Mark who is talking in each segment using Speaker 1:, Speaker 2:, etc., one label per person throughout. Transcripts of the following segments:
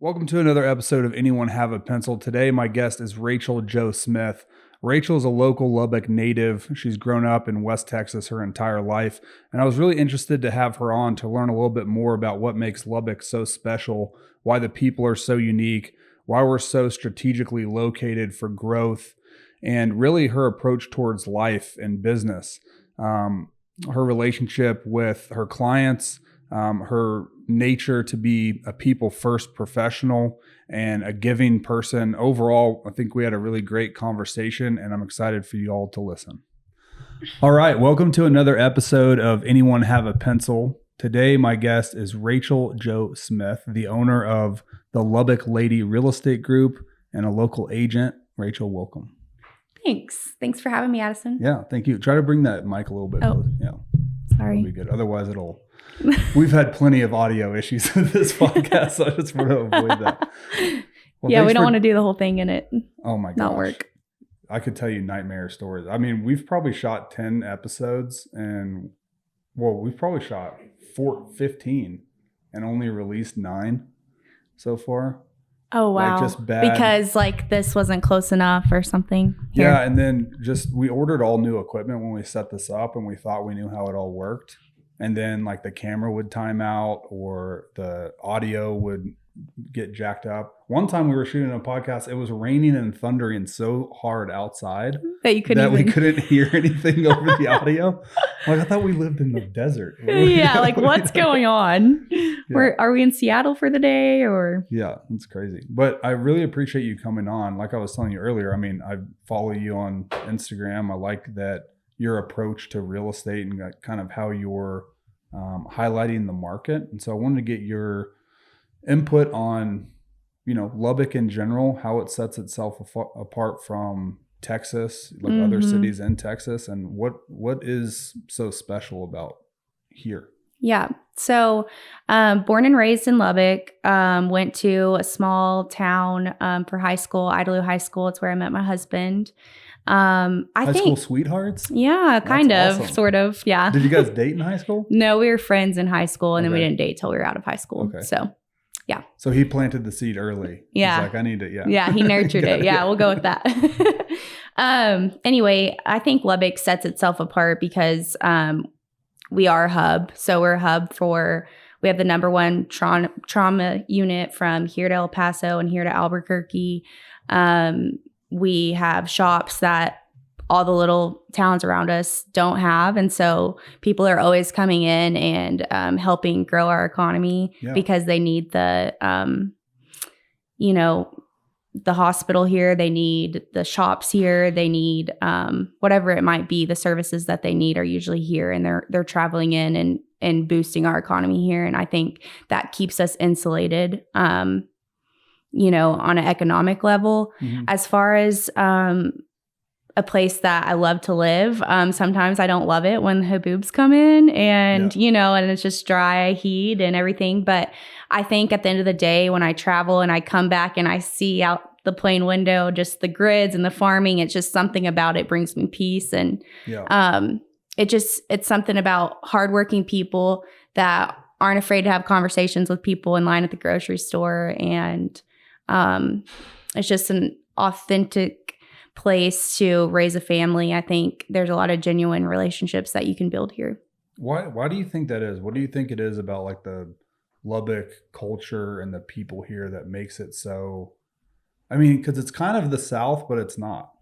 Speaker 1: Welcome to another episode of Anyone Have a Pencil. Today, my guest is Rachel Jo Smith. Rachel is a local Lubbock native. She's grown up in West Texas her entire life, and I was really interested to have her on to learn a little bit more about what makes Lubbock so special, why the people are so unique, why we're so strategically located for growth, and really her approach towards life and business, her relationship with her clients, her nature to be a people first professional and a giving person. Overall, I think we had a really great conversation, and I'm excited for you all to listen. All right. Welcome to another episode of Anyone Have a Pencil. Today, my guest is Rachel Jo Smith, the owner of the Lubbock Lady Real Estate Group and a local agent. Rachel, welcome.
Speaker 2: Thanks for having me, Addison.
Speaker 1: Yeah, thank you. Try to bring that mic a little bit closer. Yeah.
Speaker 2: Sorry.
Speaker 1: That'll be good. Otherwise, we've had plenty of audio issues with this podcast, so I just want to avoid that.
Speaker 2: Well, we don't want to do the whole thing in it.
Speaker 1: Oh my gosh.
Speaker 2: Not work.
Speaker 1: I could tell you nightmare stories. I mean, we've probably shot 10 episodes and we've probably shot 15 and only released 9 so far.
Speaker 2: Oh, wow.
Speaker 1: Just bad.
Speaker 2: Because this wasn't close enough or something. Here.
Speaker 1: Yeah. And then we ordered all new equipment when we set this up, and we thought we knew how it all worked. And then the camera would time out or the audio would get jacked up. One time we were shooting a podcast, it was raining and thundering so hard outside
Speaker 2: that
Speaker 1: we couldn't hear anything over the audio. I thought we lived in the desert.
Speaker 2: Yeah, what's going on? Yeah. Are we in Seattle for the day or?
Speaker 1: Yeah, it's crazy. But I really appreciate you coming on. Like I was telling you earlier, I mean, I follow you on Instagram. I like that your approach to real estate and kind of how you're highlighting the market. And so I wanted to get your input on, Lubbock in general, how it sets itself apart from Texas, other cities in Texas, and what is so special about here.
Speaker 2: Yeah. So born and raised in Lubbock, went to a small town for high school, Idalou High School. It's where I met my husband.
Speaker 1: High school sweethearts?
Speaker 2: Yeah, kind
Speaker 1: That's
Speaker 2: of,
Speaker 1: awesome.
Speaker 2: Sort of. Yeah.
Speaker 1: Did you guys date in high school?
Speaker 2: No, we were friends in high school, and then we didn't date till we were out of high school.
Speaker 1: Okay.
Speaker 2: So, yeah.
Speaker 1: So he planted the seed early.
Speaker 2: Yeah.
Speaker 1: He's like, I need it. Yeah.
Speaker 2: Yeah, he nurtured it. Yeah, we'll go with that. Anyway, I think Lubbock sets itself apart because we are a hub. So we're a hub we have the number one trauma unit from here to El Paso and here to Albuquerque. We have shops that all the little towns around us don't have. And so people are always coming in and helping grow our economy because they need the hospital here. They need the shops here. They need whatever it might be. The services that they need are usually here, and they're traveling in and boosting our economy here. And I think that keeps us insulated, on an economic level. Mm-hmm. As far as a place that I love to live, sometimes I don't love it when the haboobs come in and, and it's just dry heat and everything. But I think at the end of the day, when I travel and I come back and I see out the plane window, just the grids and the farming, it's just something about it brings me peace. And it's something about hardworking people that aren't afraid to have conversations with people in line at the grocery store. And it's just an authentic place to raise a family. I think there's a lot of genuine relationships that you can build here.
Speaker 1: Why do you think that is? What do you think it is about the Lubbock culture and the people here that makes it so? I mean, because it's kind of the South, but it's not.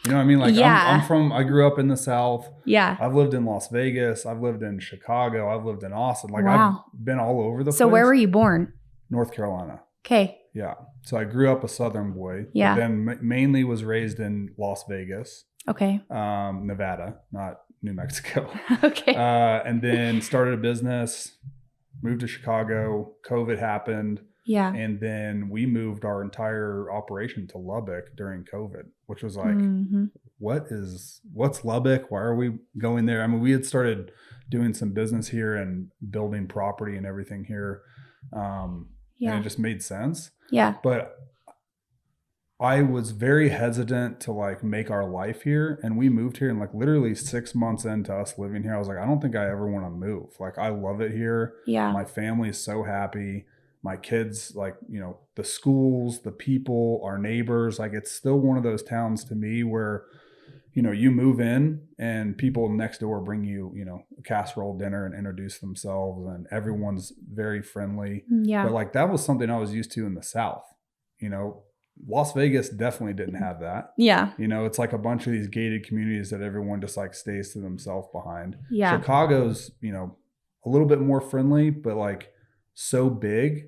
Speaker 1: You know what I mean? I grew up in the South.
Speaker 2: Yeah.
Speaker 1: I've lived in Las Vegas. I've lived in Chicago. I've lived in Austin.
Speaker 2: Wow.
Speaker 1: I've been all over the place.
Speaker 2: So where were you born?
Speaker 1: North Carolina.
Speaker 2: Okay.
Speaker 1: Yeah. So I grew up a Southern boy.
Speaker 2: Yeah.
Speaker 1: But then mainly was raised in Las Vegas.
Speaker 2: Okay.
Speaker 1: Nevada, not New Mexico.
Speaker 2: Okay.
Speaker 1: And then started a business, moved to Chicago. COVID happened.
Speaker 2: Yeah.
Speaker 1: And then we moved our entire operation to Lubbock during COVID, which was like, what's Lubbock? Why are we going there? I mean, we had started doing some business here and building property and everything here. And it just made sense.
Speaker 2: Yeah.
Speaker 1: But I was very hesitant to make our life here. And we moved here, and literally 6 months into us living here, I was like, I don't think I ever want to move. I love it here.
Speaker 2: Yeah.
Speaker 1: My family is so happy. my kids, like, the schools, the people, our neighbors. Like, it's still one of those towns to me where, you move in and people next door bring you, a casserole dinner and introduce themselves, and everyone's very friendly.
Speaker 2: Yeah.
Speaker 1: But like, that was something I was used to in the South. Las Vegas definitely didn't have that.
Speaker 2: Yeah.
Speaker 1: It's like a bunch of these gated communities that everyone just like stays to themselves behind.
Speaker 2: Yeah.
Speaker 1: Chicago's, a little bit more friendly, but like so big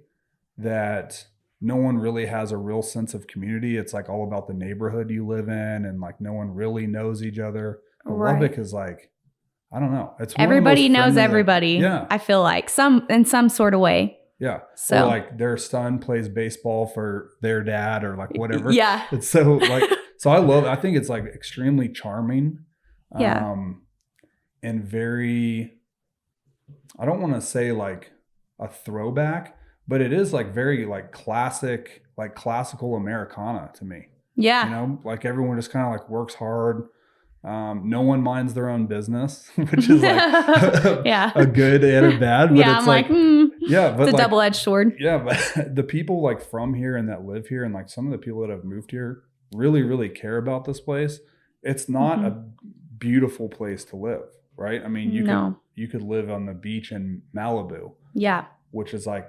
Speaker 1: that no one really has a real sense of community. It's like all about the neighborhood you live in, and like no one really knows each other. But
Speaker 2: Right.
Speaker 1: Lubbock is like, I don't know. It's
Speaker 2: everybody knows
Speaker 1: friendly,
Speaker 2: everybody.
Speaker 1: Yeah.
Speaker 2: I feel like in some sort of way.
Speaker 1: Yeah.
Speaker 2: So
Speaker 1: or like their son plays baseball for their dad or like whatever.
Speaker 2: Yeah.
Speaker 1: It's so like, so I think it's like extremely charming.
Speaker 2: Yeah.
Speaker 1: And very, I don't want to say like a throwback, but it is like very like classic, like classical Americana to me.
Speaker 2: Yeah.
Speaker 1: Like everyone just kind of like works hard. No one minds their own business, which is like
Speaker 2: Yeah.
Speaker 1: a good and a bad. But
Speaker 2: Yeah,
Speaker 1: it's
Speaker 2: I'm like,
Speaker 1: yeah, but
Speaker 2: it's a
Speaker 1: like,
Speaker 2: double-edged sword.
Speaker 1: Yeah, but the people like from here and that live here, and like some of the people that have moved here really, really care about this place. It's not a beautiful place to live, right? I mean, you could live on the beach in Malibu.
Speaker 2: Yeah.
Speaker 1: Which is like,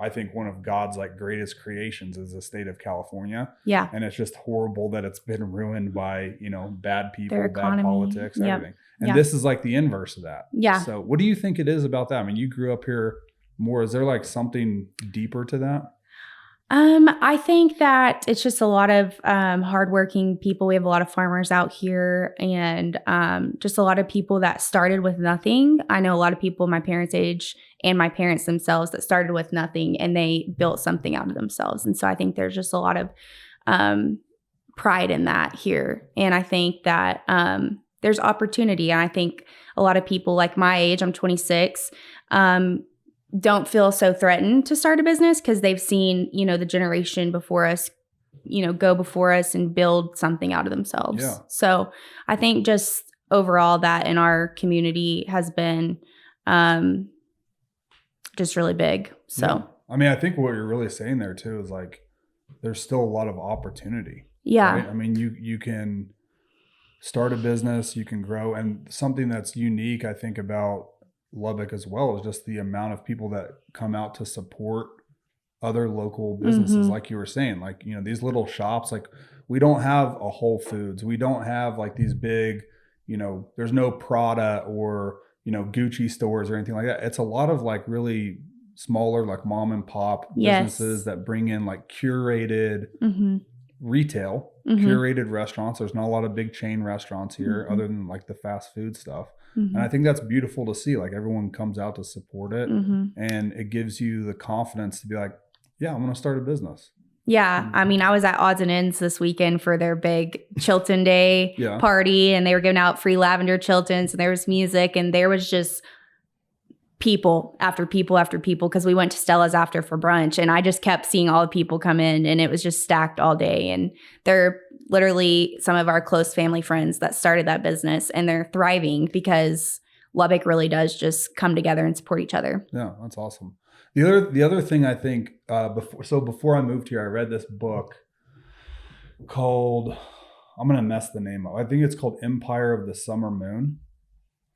Speaker 1: I think one of God's like greatest creations is the state of California.
Speaker 2: Yeah.
Speaker 1: And it's just horrible that it's been ruined by, bad people,
Speaker 2: Their
Speaker 1: bad politics, everything. And this is like the inverse of that.
Speaker 2: Yeah.
Speaker 1: So what do you think it is about that? I mean, you grew up here more. Is there like something deeper to that?
Speaker 2: I think that it's just a lot of hardworking people. We have a lot of farmers out here, and just a lot of people that started with nothing. I know a lot of people my parents' age and my parents themselves that started with nothing, and they built something out of themselves. And so I think there's just a lot of pride in that here. And I think that there's opportunity. And I think a lot of people like my age, I'm 26, don't feel so threatened to start a business because they've seen, the generation before us, go before us and build something out of themselves.
Speaker 1: Yeah.
Speaker 2: So I think just overall that in our community has been just really big. So,
Speaker 1: yeah. I mean, I think what you're really saying there too is like, there's still a lot of opportunity.
Speaker 2: Yeah.
Speaker 1: Right? I mean, you can start a business, you can grow. And something that's unique, I think, about Lubbock as well is just the amount of people that come out to support other local businesses. Like you were saying, like, these little shops, like we don't have a Whole Foods. We don't have like these big, there's no Prada or, Gucci stores or anything like that. It's a lot of like really smaller, like mom and pop businesses that bring in like curated retail, curated restaurants. There's not a lot of big chain restaurants here other than like the fast food stuff. And I think that's beautiful to see. Like everyone comes out to support it, and it gives you the confidence to be like, yeah, I'm going to start a business.
Speaker 2: Yeah. I mean, I was at Odds and Ends this weekend for their big Chilton Day party, and they were giving out free lavender Chiltons, and there was music, and there was just people after people after people, because we went to Stella's after for brunch, and I just kept seeing all the people come in, and it was just stacked all day. And they're literally some of our close family friends that started that business, and they're thriving because Lubbock really does just come together and support each other.
Speaker 1: Yeah, that's awesome. The other thing I think before I moved here, I read this book called, I'm going to mess the name up. I think it's called Empire of the Summer Moon.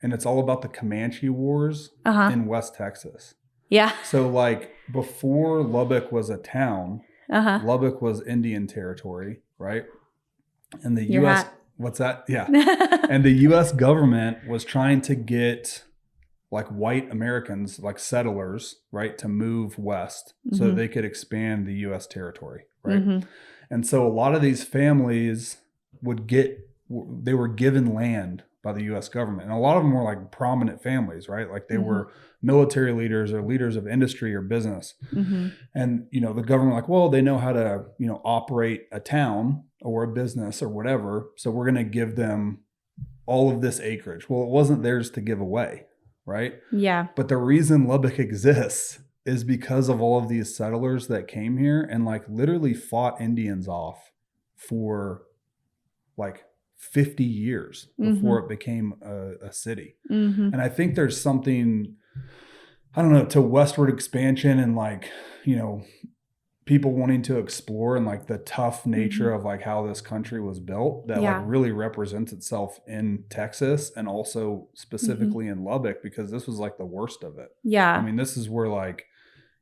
Speaker 1: And it's all about the Comanche Wars in West Texas. Yeah. So like before Lubbock was a town, Lubbock was Indian territory, right? And the U.S. What's that? Yeah. And the U.S. government was trying to get like white Americans, like settlers, right, to move west so that they could expand the U.S. territory, right? And so a lot of these families they were given land by the U.S. government. And a lot of them were like prominent families, right? Like they were military leaders or leaders of industry or business. And, the government like, well, they know how to, operate a town or a business or whatever. So we're going to give them all of this acreage. Well, it wasn't theirs to give away, right? Yeah. But the reason Lubbock exists is because of all of these settlers that came here and like literally fought Indians off for like 50 years before it became a city. And I think there's something, I don't know, to westward expansion and like, you know, people wanting to explore and like the tough nature of like how this country was built that like
Speaker 2: Yeah.
Speaker 1: really represents itself in Texas and also specifically in Lubbock, because this was like the worst of it. I
Speaker 2: Yeah.
Speaker 1: mean, this is where like,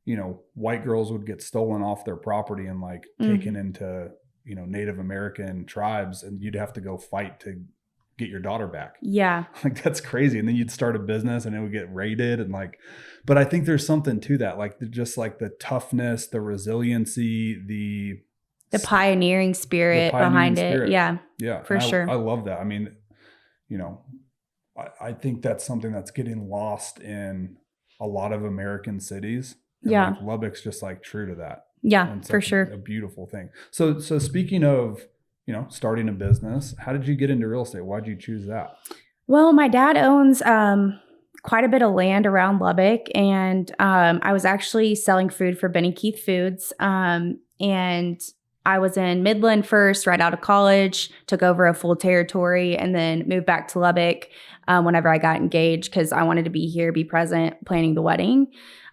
Speaker 1: you know, white girls would get stolen off their property and like taken into, you know, Native American tribes, and you'd have to go fight to get your daughter back.
Speaker 2: Yeah.
Speaker 1: Like that's crazy. And then you'd start a business and it would get raided and like, but I think there's something to that, like just like the toughness, the resiliency,
Speaker 2: the pioneering spirit behind it. Yeah.
Speaker 1: Yeah.
Speaker 2: For sure.
Speaker 1: I love that. I mean, you know, I think that's something that's getting lost in a lot of American cities. And
Speaker 2: Yeah.
Speaker 1: like Lubbock's just like true to that.
Speaker 2: Yeah,
Speaker 1: And
Speaker 2: for
Speaker 1: such
Speaker 2: sure.
Speaker 1: a beautiful thing. So speaking of, you know, starting a business, how did you get into real estate? Why'd you choose that?
Speaker 2: Well, my dad owns quite a bit of land around Lubbock, and I was actually selling food for Benny Keith Foods. And I was in Midland first, right out of college, took over a full territory, and then moved back to Lubbock whenever I got engaged because I wanted to be here, be present, planning the wedding.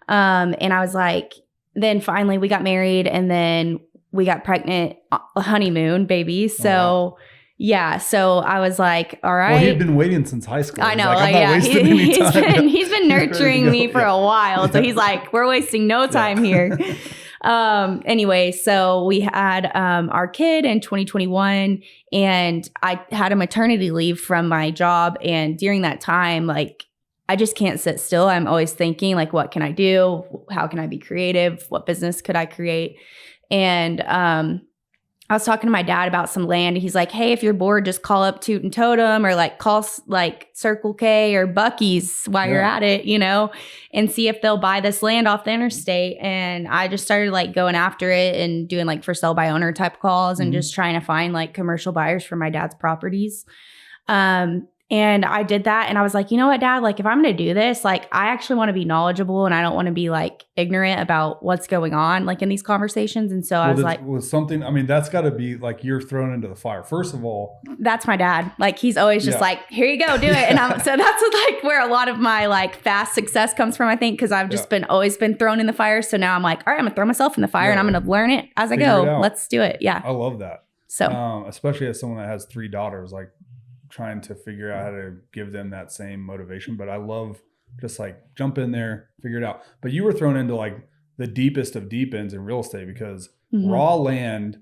Speaker 2: And I was like, then finally we got married, and then we got pregnant, a honeymoon baby. So,
Speaker 1: wow.
Speaker 2: Yeah. So I was like, all right.
Speaker 1: Well, he'd been waiting since high school.
Speaker 2: I know.
Speaker 1: Like, I'm not wasting any time.
Speaker 2: He's been nurturing me for a while. So he's like, we're wasting no time here. Anyway, so we had our kid in 2021, and I had a maternity leave from my job. And during that time, like, I just can't sit still. I'm always thinking, like, what can I do? How can I be creative? What business could I create? And I was talking to my dad about some land, and he's like, hey, if you're bored, just call up Toot and Totem, or like call like Circle K or Buc-ee's while you're at it, you know, and see if they'll buy this land off the interstate. And I just started like going after it and doing like for sale by owner type calls and just trying to find like commercial buyers for my dad's properties. And I did that, and I was like, you know what, Dad, like if I'm going to do this, like I actually want to be knowledgeable, and I don't want to be like ignorant about what's going on like in these conversations. And so I was like,
Speaker 1: was something, I mean, that's got to be like you're thrown into the fire. First of all,
Speaker 2: that's my dad. Like he's always just like, here you go, do it. And so that's like where a lot of my like fast success comes from, I think, because I've just always been thrown in the fire. So now I'm like, all right, I'm gonna throw myself in the fire and I'm gonna learn it as I go. Let's do it. Yeah.
Speaker 1: I love that.
Speaker 2: So
Speaker 1: especially as someone that has 3 daughters, like trying to figure out how to give them that same motivation. But I love just like jump in there, figure it out. But you were thrown into like the deepest of deep ends in real estate, because raw land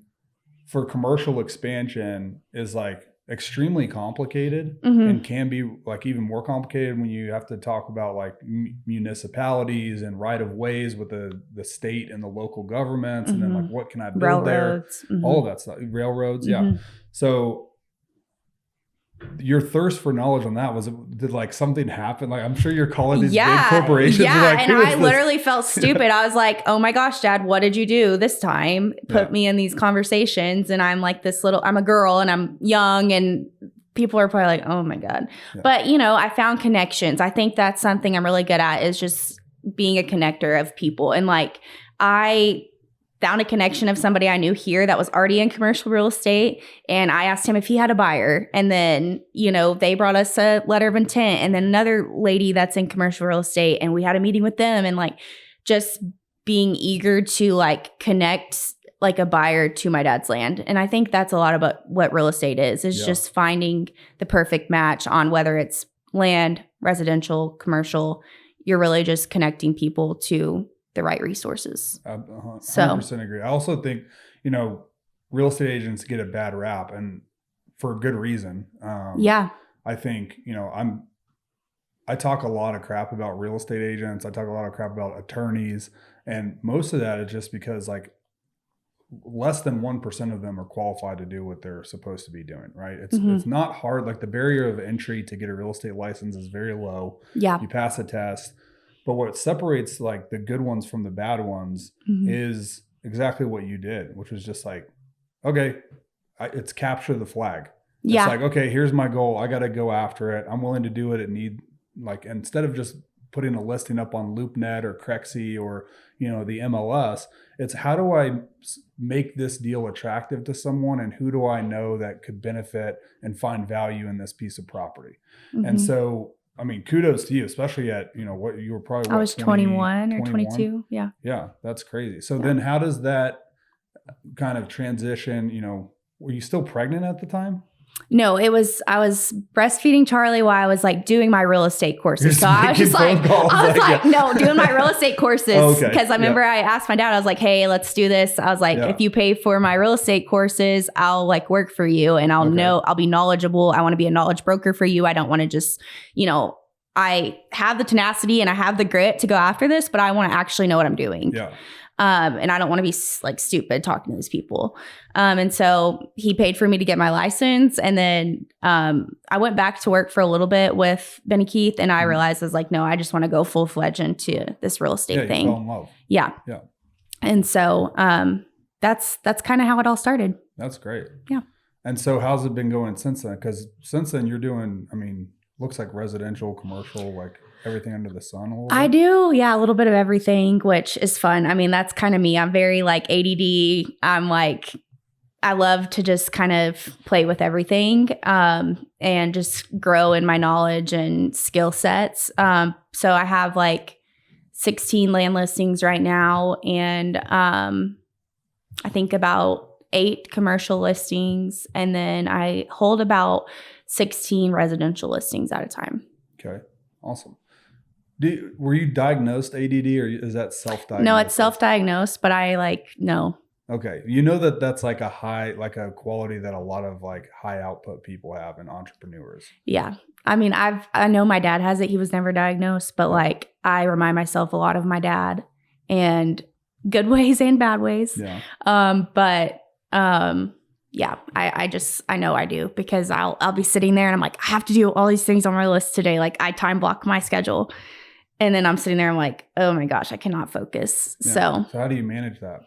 Speaker 1: for commercial expansion is like extremely complicated and can be like even more complicated when you have to talk about like municipalities and right of ways with the state and the local governments. And then like, what can I build
Speaker 2: railroads,
Speaker 1: there? All of that stuff, railroads. Yeah. So your thirst for knowledge on that, did like something happen? Like I'm sure you're calling these big corporations.
Speaker 2: Yeah.
Speaker 1: Like,
Speaker 2: and I literally felt stupid. I was like, oh my gosh, Dad, what did you do this time? Put me in these conversations. And I'm like I'm a girl and I'm young, and people are probably like, oh my God. But you know, I found connections. I think that's something I'm really good at, is just being a connector of people. And like, I found a connection of somebody I knew here that was already in commercial real estate. And I asked him if he had a buyer. And then, you know, they brought us a letter of intent. And then another lady that's in commercial real estate, and we had a meeting with them, and like just being eager to like connect like a buyer to my dad's land. And I think that's a lot about what real estate is just finding the perfect match on whether it's land, residential, commercial. You're really just connecting people to the right resources.
Speaker 1: 100% agree. I also think, you know, real estate agents get a bad rap, and for good reason. I think, you know, I talk a lot of crap about real estate agents. I talk a lot of crap about attorneys, and most of that is just because like less than 1% of them are qualified to do what they're supposed to be doing, right? It's not hard. Like the barrier of entry to get a real estate license is very low.
Speaker 2: Yeah.
Speaker 1: You pass a test. But what separates like the good ones from the bad ones is exactly what you did, which was just like, okay, it's capture the flag. It's like, okay, here's my goal. I got to go after it. I'm willing to do it. Instead of just putting a listing up on LoopNet or Crexy or, you know, the MLS, it's how do I make this deal attractive to someone, and who do I know that could benefit and find value in this piece of property? And so I mean, kudos to you, especially at, what you were probably,
Speaker 2: I was 21 or 22. Yeah.
Speaker 1: Yeah. That's crazy. So then how does that kind of transition, were you still pregnant at the time?
Speaker 2: No, I was breastfeeding Charlie while I was like doing my real estate courses. So I was just like, no, doing my real estate courses. Because I remember I asked my dad, I was like, hey, let's do this. I was like, if you pay for my real estate courses, I'll like work for you and I'll be knowledgeable. I want to be a knowledge broker for you. I don't want to just, I have the tenacity and I have the grit to go after this, but I want to actually know what I'm doing.
Speaker 1: Yeah.
Speaker 2: And I don't want to be like stupid talking to these people. And so he paid for me to get my license. And then I went back to work for a little bit with Benny Keith. And I realized I was like, no, I just want to go full fledged into this real estate thing.
Speaker 1: You fell in love.
Speaker 2: Yeah. Yeah. And so that's kind of how it all started.
Speaker 1: That's great.
Speaker 2: Yeah.
Speaker 1: And so how's it been going since then? Because since then you're doing, looks like residential, commercial, like everything under the sun.
Speaker 2: I do. Yeah. A little bit of everything, which is fun. That's kind of me. I'm very like ADD. I'm like, I love to just kind of play with everything and just grow in my knowledge and skill sets. So I have like 16 land listings right now. And I think about 8 commercial listings. And then I hold about 16 residential listings at a time.
Speaker 1: Okay. Awesome. Were you diagnosed ADD or is that self-diagnosed?
Speaker 2: No, it's self-diagnosed, but I no.
Speaker 1: Okay. That's like a quality that a lot of like high output people have and entrepreneurs.
Speaker 2: Yeah. I know my dad has it. He was never diagnosed, but like I remind myself a lot of my dad and good ways and bad ways.
Speaker 1: Yeah.
Speaker 2: Yeah, I know I do because I'll be sitting there and I'm like, I have to do all these things on my list today. Like I time block my schedule. And then I'm sitting there, I'm like, oh my gosh, I cannot focus.
Speaker 1: Yeah.
Speaker 2: So
Speaker 1: how do you manage that?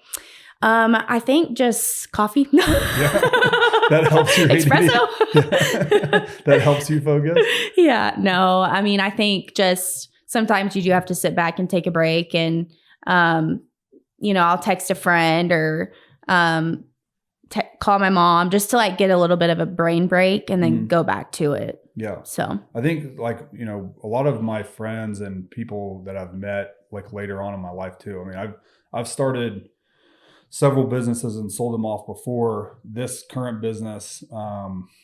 Speaker 2: I think just coffee.
Speaker 1: Yeah. That helps you.
Speaker 2: Espresso.
Speaker 1: That helps you focus?
Speaker 2: Yeah, no. I think just sometimes you do have to sit back and take a break and, I'll text a friend or call my mom just to like get a little bit of a brain break and then go back to it.
Speaker 1: Yeah.
Speaker 2: So
Speaker 1: I think like, a lot of my friends and people that I've met like later on in my life too. I've started several businesses and sold them off before this current business.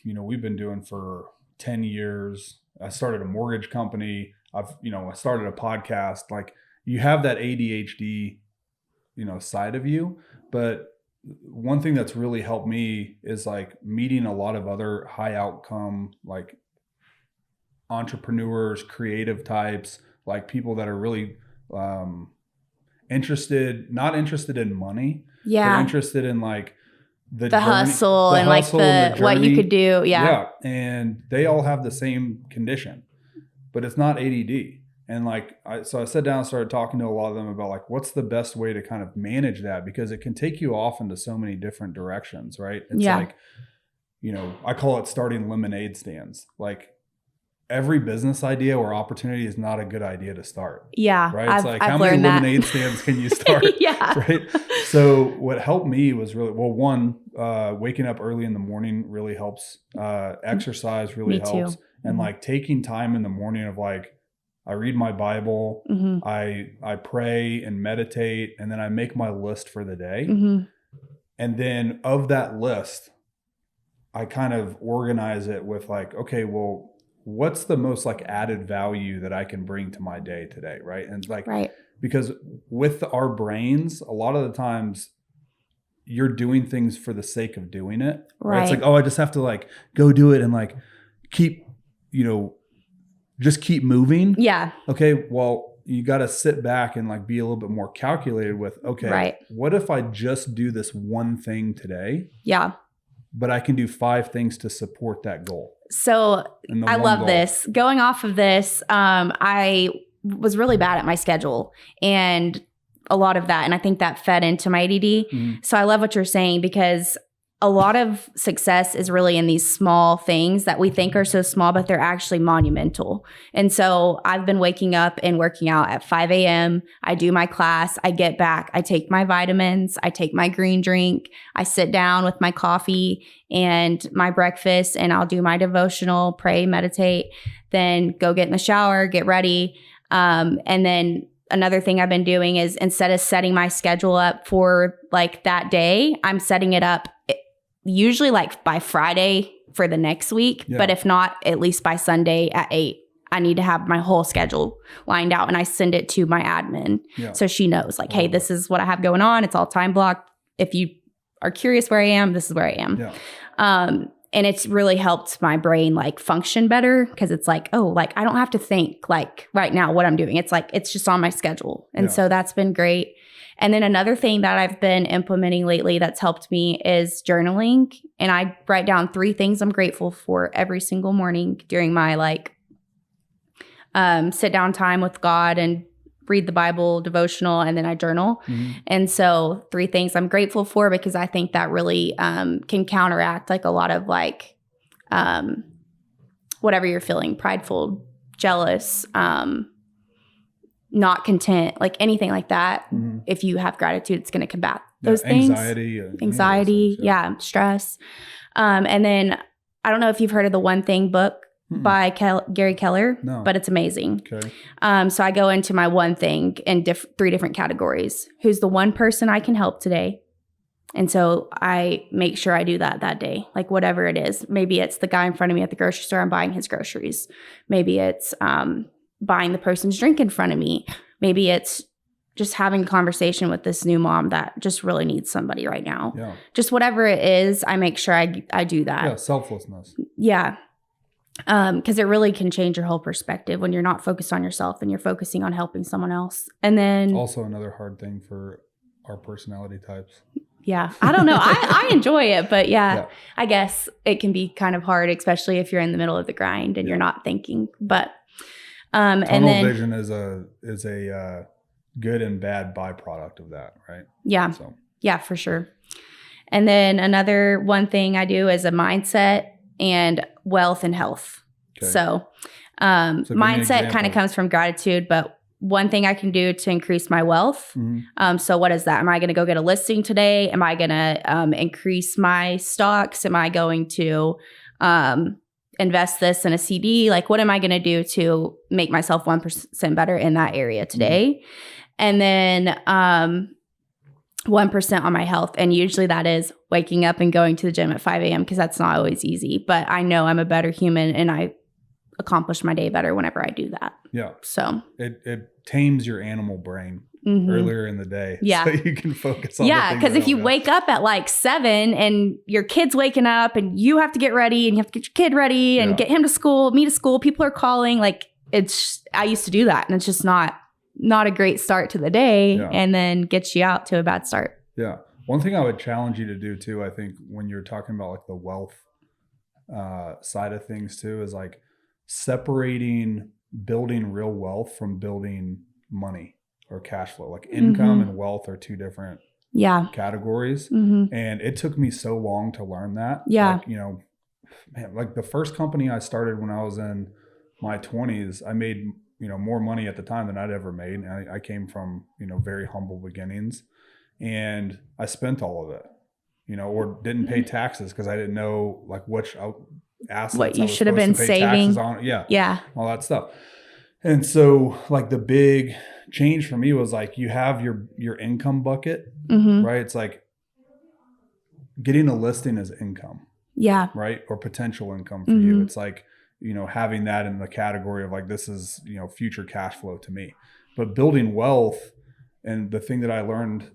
Speaker 1: We've been doing for 10 years. I started a mortgage company. I started a podcast. Like you have that ADHD, side of you, but one thing that's really helped me is like meeting a lot of other high outcome, like entrepreneurs, creative types, like people that are really not interested in money.
Speaker 2: Yeah.
Speaker 1: But interested in like the journey,
Speaker 2: hustle and like what you could do. Yeah.
Speaker 1: Yeah. And they all have the same condition, but it's not ADD. And like, so I sat down and started talking to a lot of them about like, what's the best way to kind of manage that? Because it can take you off into so many different directions, right? It's like, I call it starting lemonade stands. Like every business idea or opportunity is not a good idea to start.
Speaker 2: Yeah.
Speaker 1: Right. It's like, how many lemonade stands can you start?
Speaker 2: Yeah.
Speaker 1: Right. So what helped me was really, one, waking up early in the morning really helps. Exercise really helps. And like taking time in the morning of like, I read my Bible, I pray and meditate, and then I make my list for the day. And then of that list, I kind of organize it with like, okay, well, what's the most like added value that I can bring to my day today, right? And like, because with our brains, a lot of the times you're doing things for the sake of doing it. Right? It's like, oh, I just have to like go do it and like keep, just keep moving.
Speaker 2: Yeah.
Speaker 1: Okay. Well, you got to sit back and like be a little bit more calculated with, okay, what if I just do this one thing today?
Speaker 2: Yeah.
Speaker 1: But I can do 5 things to support that goal.
Speaker 2: So I love this. Going off of this, I was really bad at my schedule and a lot of that. And I think that fed into my ADD. So I love what you're saying because a lot of success is really in these small things that we think are so small, but they're actually monumental. And so I've been waking up and working out at 5 a.m. I do my class. I get back. I take my vitamins. I take my green drink. I sit down with my coffee and my breakfast, and I'll do my devotional, pray, meditate, then go get in the shower, get ready. And then another thing I've been doing is instead of setting my schedule up for like that day, I'm setting it up usually like by Friday for the next week. Yeah. But if not, at least by Sunday at 8, I need to have my whole schedule lined out, and I send it to my admin. Yeah. So she knows like, hey, this is what I have going on. It's all time blocked. If you are curious where I am, this is where I am. Yeah. And it's really helped my brain like function better, because it's like, oh, like I don't have to think like right now what I'm doing. It's like, it's just on my schedule. And so that's been great. And then another thing that I've been implementing lately that's helped me is journaling. And I write down 3 things I'm grateful for every single morning during my like sit down time with God and read the Bible devotional, and then I journal. Mm-hmm. And so 3 things I'm grateful for, because I think that really can counteract like a lot of like whatever you're feeling, prideful, jealous, not content, like anything like that. Mm-hmm. If you have gratitude, it's going to combat those things. Anxiety, stress. And then I don't know if you've heard of the One Thing book by Gary Keller, but it's amazing. Okay. So I go into my one thing in 3 different categories. Who's the one person I can help today? And so I make sure I do that day, like whatever it is. Maybe it's the guy in front of me at the grocery store. I'm buying his groceries. Maybe it's buying the person's drink in front of me. Maybe it's just having a conversation with this new mom that just really needs somebody right now. Yeah. Just whatever it is, I make sure I do that.
Speaker 1: Yeah, selflessness.
Speaker 2: Yeah. Because it really can change your whole perspective when you're not focused on yourself and you're focusing on helping someone else. And then
Speaker 1: also another hard thing for our personality types.
Speaker 2: Yeah. I don't know. I enjoy it, but yeah, I guess it can be kind of hard, especially if you're in the middle of the grind and you're not thinking. But
Speaker 1: tunnel and then vision is a good and bad byproduct of that, right?
Speaker 2: Yeah. So. Yeah, for sure. And then another one thing I do is a mindset and wealth and health. Okay. So mindset kind of comes from gratitude, but one thing I can do to increase my wealth. Mm-hmm. So what is that? Am I going to go get a listing today? Am I going to increase my stocks? Am I going to invest this in a CD? Like, what am I going to do to make myself 1% better in that area today? Mm-hmm. And then 1% on my health. And usually that is waking up and going to the gym at 5 a.m. because that's not always easy. But I know I'm a better human and I accomplish my day better whenever I do that.
Speaker 1: Yeah.
Speaker 2: So
Speaker 1: it tames your animal brain earlier in the day.
Speaker 2: Yeah.
Speaker 1: So you can focus on
Speaker 2: because if you wake up at like 7 and your kid's waking up and you have to get ready and you have to get your kid ready and get him to school, me to school, people are calling, like I used to do that and it's just not a great start to the day and then gets you out to a bad start.
Speaker 1: Yeah. One thing I would challenge you to do too, I think when you're talking about like the wealth side of things too, is like separating building real wealth from building money or cash flow. Like income and wealth are 2 different categories. Mm-hmm. And it took me so long to learn that.
Speaker 2: Yeah.
Speaker 1: Like, like the first company I started when I was in my 20s, I made more money at the time than I'd ever made. And I came from, very humble beginnings, and I spent all of it, or didn't pay taxes because I didn't know like which assets
Speaker 2: what you should have been saving
Speaker 1: on. Yeah. All that stuff. And so like the big change for me was like, you have your income bucket, right? It's like getting a listing as income.
Speaker 2: Yeah.
Speaker 1: Right. Or potential income for you. It's like, having that in the category of like, this is, future cash flow to me. But building wealth, and the thing that I learned,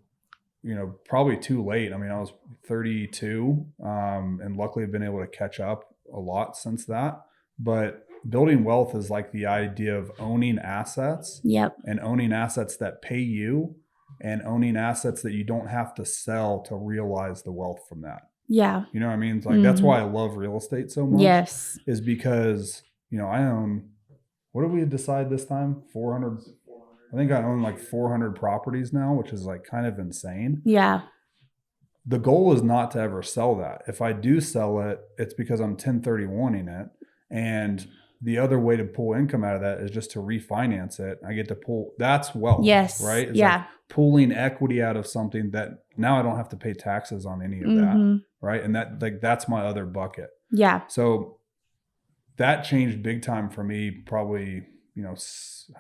Speaker 1: probably too late. I mean, I was 32, and luckily I've been able to catch up a lot since that. But building wealth is like the idea of owning assets.
Speaker 2: Yep.
Speaker 1: And owning assets that pay you, and owning assets that you don't have to sell to realize the wealth from that.
Speaker 2: Yeah.
Speaker 1: You know what I mean? It's like, that's why I love real estate so much.
Speaker 2: Yes.
Speaker 1: Is because, I own, what did we decide this time? 400. I think I own like 400 properties now, which is like kind of insane.
Speaker 2: Yeah.
Speaker 1: the goal is not to ever sell that. If I do sell it, it's because I'm 1031ing it. And the other way to pull income out of that is just to refinance it. I get to pull, that's wealth,
Speaker 2: Yes.
Speaker 1: right? It's
Speaker 2: Yeah.
Speaker 1: like pulling equity out of something that now I don't have to pay taxes on any of that,
Speaker 2: Mm-hmm.
Speaker 1: right? And that, like, that's my other bucket.
Speaker 2: Yeah.
Speaker 1: So that changed big time for me, probably,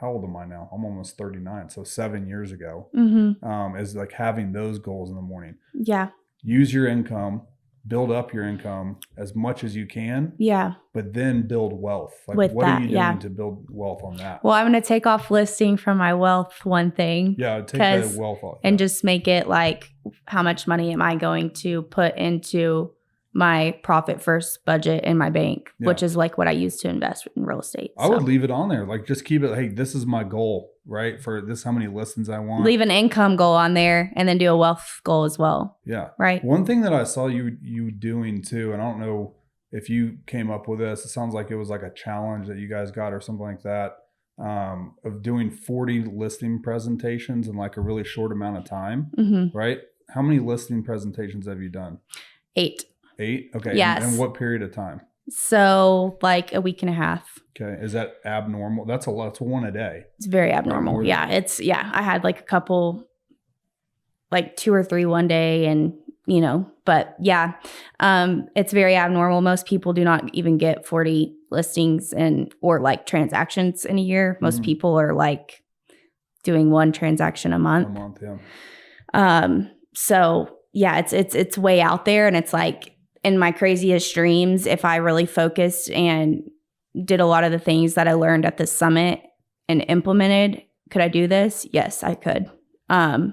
Speaker 1: how old am I now? I'm almost 39. So 7 years ago,
Speaker 2: Mm-hmm.
Speaker 1: is like having those goals in the morning.
Speaker 2: Yeah.
Speaker 1: Use your income, build up your income as much as you can.
Speaker 2: Yeah.
Speaker 1: But then build wealth. Like,
Speaker 2: With
Speaker 1: what
Speaker 2: that,
Speaker 1: are you
Speaker 2: yeah.
Speaker 1: doing to build wealth on that?
Speaker 2: Well, I'm going to take off listing from my wealth one thing.
Speaker 1: Yeah, take the wealth off.
Speaker 2: And just make it like, how much money am I going to put into my profit first budget in my bank, which is like what I use to invest in real estate.
Speaker 1: I would leave it on there. Like, just keep it, hey, this is my goal, right? For this, how many listings I want.
Speaker 2: Leave an income goal on there and then do a wealth goal as well.
Speaker 1: Yeah.
Speaker 2: Right.
Speaker 1: One thing that I saw you doing too, and I don't know if you came up with this, it sounds like it was like a challenge that you guys got or something like that, of doing 40 listing presentations in like a really short amount of time, right? How many listing presentations have you done?
Speaker 2: 8.
Speaker 1: 8? Okay.
Speaker 2: Yes.
Speaker 1: And what period of time?
Speaker 2: So like a week and a half.
Speaker 1: Okay. Is that abnormal? That's a lot. It's one a day.
Speaker 2: It's very abnormal. Yeah. I had like a couple, like 2 or 3 one day and, but yeah, it's very abnormal. Most people do not even get 40 listings or like transactions in a year. Most people are like doing 1 transaction a month.
Speaker 1: Yeah.
Speaker 2: So yeah, it's way out there, and it's like in my craziest dreams, if I really focused and did a lot of the things that I learned at the summit and implemented, could I do this? Yes, I could.
Speaker 1: Now,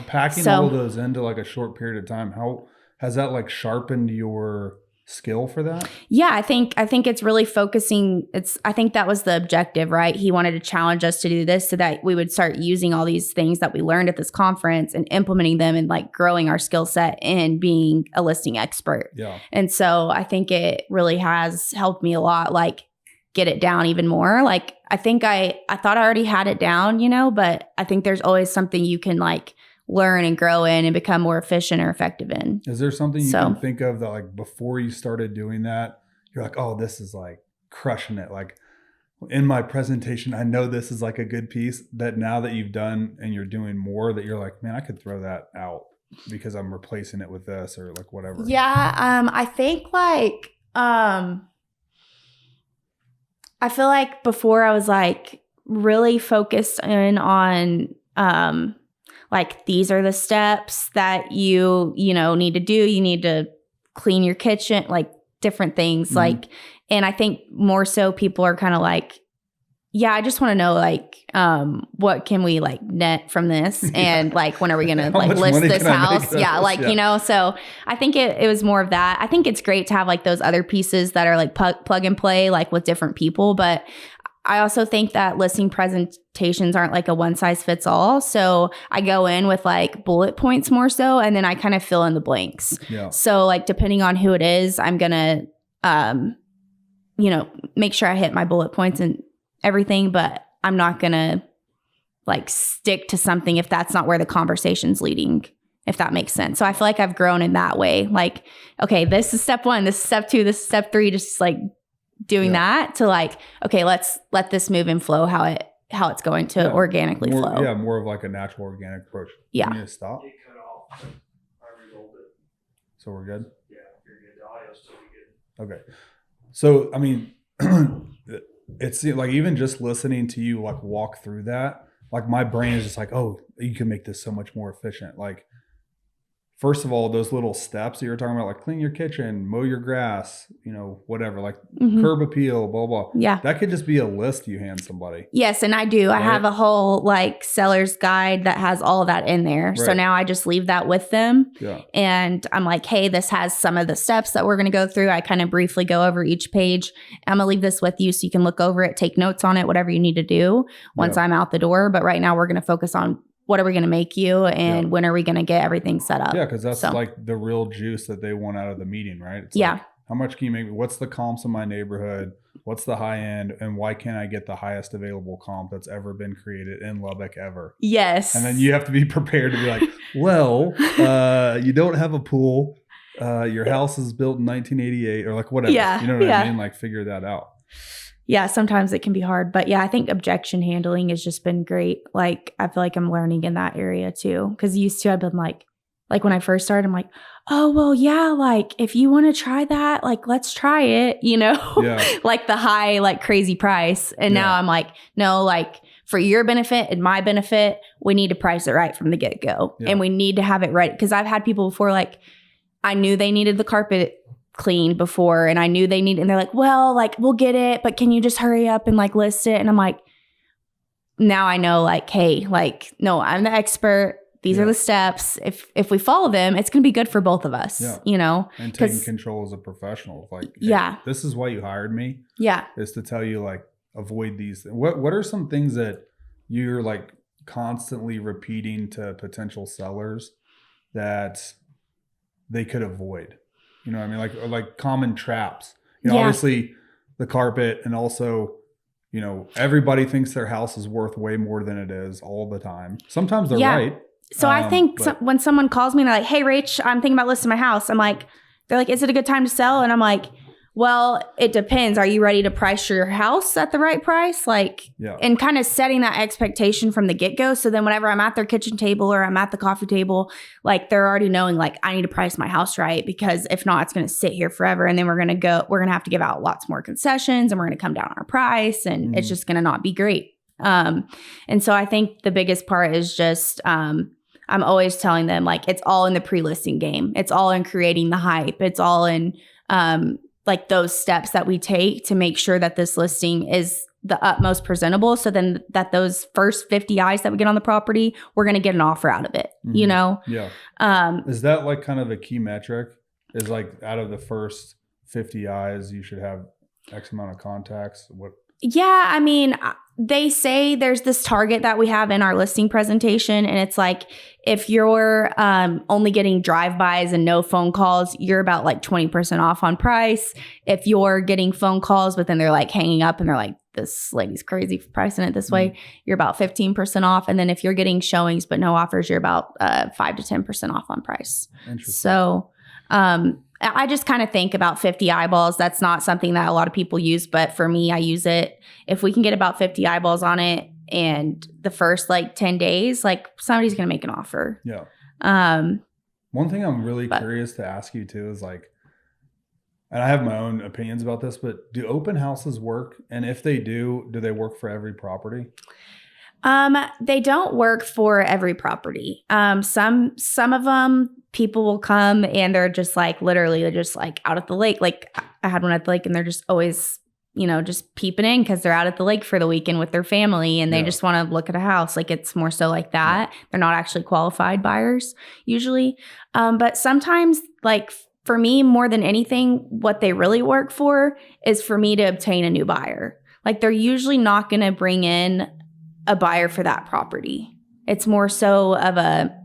Speaker 1: packing all of those into like a short period of time, how has that like sharpened your skill for that?
Speaker 2: Yeah, I think it's really focusing. I think that was the objective, right? He wanted to challenge us to do this so that we would start using all these things that we learned at this conference and implementing them and like growing our skill set and being a listing expert.
Speaker 1: Yeah.
Speaker 2: And so I think it really has helped me a lot, like get it down even more. Like I think I thought I already had it down, but I think there's always something you can like learn and grow in and become more efficient or effective in.
Speaker 1: Is there something you can think of that like before you started doing that, you're like, oh, this is like crushing it. Like in my presentation, I know this is like a good piece, that now that you've done and you're doing more, that you're like, man, I could throw that out because I'm replacing it with this or like whatever.
Speaker 2: Yeah. I think like, I feel like before I was like really focused in on, like these are the steps that you need to do. You need to clean your kitchen, like different things. Like, and I think more so people are kind of like, yeah, I just want to know like, what can we like net from this? And like, when are we going to like list this house? Yeah. Like, so I think it was more of that. I think it's great to have like those other pieces that are like plug and play, like with different people. But I also think that listing presentations aren't like a one size fits all. So I go in with like bullet points more so, and then I kind of fill in the blanks.
Speaker 1: Yeah.
Speaker 2: So like depending on who it is, I'm going to, make sure I hit my bullet points and everything, but I'm not going to like stick to something if that's not where the conversation's leading, if that makes sense. So I feel like I've grown in that way. Like, okay, this is step 1, this is step 2, this is step 3, just like doing that to like, okay, let's let this move and flow how it's going to organically flow.
Speaker 1: Yeah, more of like a natural organic approach.
Speaker 2: Yeah.
Speaker 1: You need to stop.
Speaker 3: It cut off. I rerolled it.
Speaker 1: So we're good?
Speaker 3: Yeah, you're good. The audio's still be good.
Speaker 1: Okay. So, I mean, it's like even just listening to you like walk through that, like my brain is just like, oh, you can make this so much more efficient. Like, first of all, those little steps that you're talking about, like clean your kitchen, mow your grass, whatever, like curb appeal, blah, blah.
Speaker 2: Yeah.
Speaker 1: That could just be a list you hand somebody.
Speaker 2: Yes. And I do. Right? I have a whole like seller's guide that has all of that in there. Right. So now I just leave that with them.
Speaker 1: Yeah.
Speaker 2: And I'm like, hey, this has some of the steps that we're going to go through. I kind of briefly go over each page. I'm going to leave this with you so you can look over it, take notes on it, whatever you need to do once I'm out the door. But right now we're going to focus on what are we going to make you and when are we going to get everything set up?
Speaker 1: Yeah, because that's like the real juice that they want out of the meeting, right? It's like, how much can you make? What's the comps in my neighborhood? What's the high end, and why can't I get the highest available comp that's ever been created in Lubbock ever?
Speaker 2: Yes.
Speaker 1: And then you have to be prepared to be like, well, you don't have a pool. Your house is built in 1988 or like whatever.
Speaker 2: Yeah,
Speaker 1: You know what
Speaker 2: yeah.
Speaker 1: I mean? Like figure that out.
Speaker 2: Yeah, sometimes it can be hard. But yeah, I think objection handling has just been great. Like, I feel like I'm learning in that area too. Because used to, I've been like when I first started, I'm like, oh, well, yeah, like if you want to try that, like, let's try it, you know,
Speaker 1: Yeah.
Speaker 2: like the high, like crazy price. And now I'm like, no, like for your benefit and my benefit, we need to price it right from the get-go.
Speaker 1: Yeah.
Speaker 2: And we need to have it right. Because I've had people before, like, I knew they needed the carpet cleaned before and I knew they need, and they're like, well, like, we'll get it, but can you just hurry up and like list it? And I'm like, now I know, like, hey, like, no, I'm the expert. These are the steps. If we follow them, it's going to be good for both of us, you know?
Speaker 1: And taking control as a professional. Like, hey,
Speaker 2: yeah,
Speaker 1: this is why you hired me.
Speaker 2: Yeah.
Speaker 1: Is to tell you, like, avoid these things. What are some things that you're like constantly repeating to potential sellers that they could avoid? You know what I mean? Like common traps. You know, obviously the carpet, and also, you know, everybody thinks their house is worth way more than it is all the time. Sometimes they're right.
Speaker 2: So I think when someone calls me and they're like, hey, Rach, I'm thinking about listing my house. I'm like, they're like, is it a good time to sell? And I'm like, well, it depends. Are you ready to price your house at the right price? Like, and kind of setting that expectation from the get-go. So then whenever I'm at their kitchen table or I'm at the coffee table, like they're already knowing, like, I need to price my house right, because if not, it's going to sit here forever. And then we're going to have to give out lots more concessions, and we're going to come down on our price, and it's just going to not be great. And so I think the biggest part is just, I'm always telling them, like, it's all in the pre-listing game. It's all in creating the hype. It's all in, like those steps that we take to make sure that this listing is the utmost presentable. So then that those first 50 eyes that we get on the property, we're going to get an offer out of it, you know?
Speaker 1: Yeah. Is that like kind of a key metric? Is like out of the first 50 eyes, you should have X amount of contacts? What?
Speaker 2: Yeah. I mean, they say there's this target that we have in our listing presentation, and it's like, if you're only getting drive-bys and no phone calls, you're about like 20% off on price. If you're getting phone calls, but then they're like hanging up and they're like, this lady's crazy for pricing it this way, you're about 15% off. And then if you're getting showings but no offers, you're about 5 to 10% off on price. So I just kind of think about 50 eyeballs. That's not something that a lot of people use, but for me, I use it. If we can get about 50 eyeballs on it, and the first like 10 days, like somebody's going to make an offer.
Speaker 1: Yeah. One thing I'm really curious to ask you too is like, and I have my own opinions about this, but do open houses work? And if they do they work for every property?
Speaker 2: They don't work for every property. Some of them, people will come and they're just like, literally, they're just like out at the lake. Like I had one at the lake, and they're just always, you know, just peeping in because they're out at the lake for the weekend with their family, and they just want to look at a house. Like, it's more so like that. They're not actually qualified buyers usually. But sometimes, like for me, more than anything, what they really work for is for me to obtain a new buyer. Like, they're usually not going to bring in a buyer for that property. It's more so of a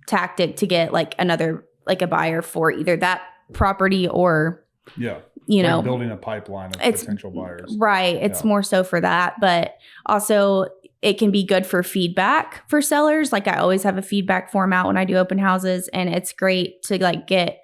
Speaker 2: tactic to get like another, like a buyer for either that property or, you know,
Speaker 1: building a pipeline of potential buyers.
Speaker 2: Right. It's more so for that, but also it can be good for feedback for sellers. Like, I always have a feedback form out when I do open houses, and it's great to like get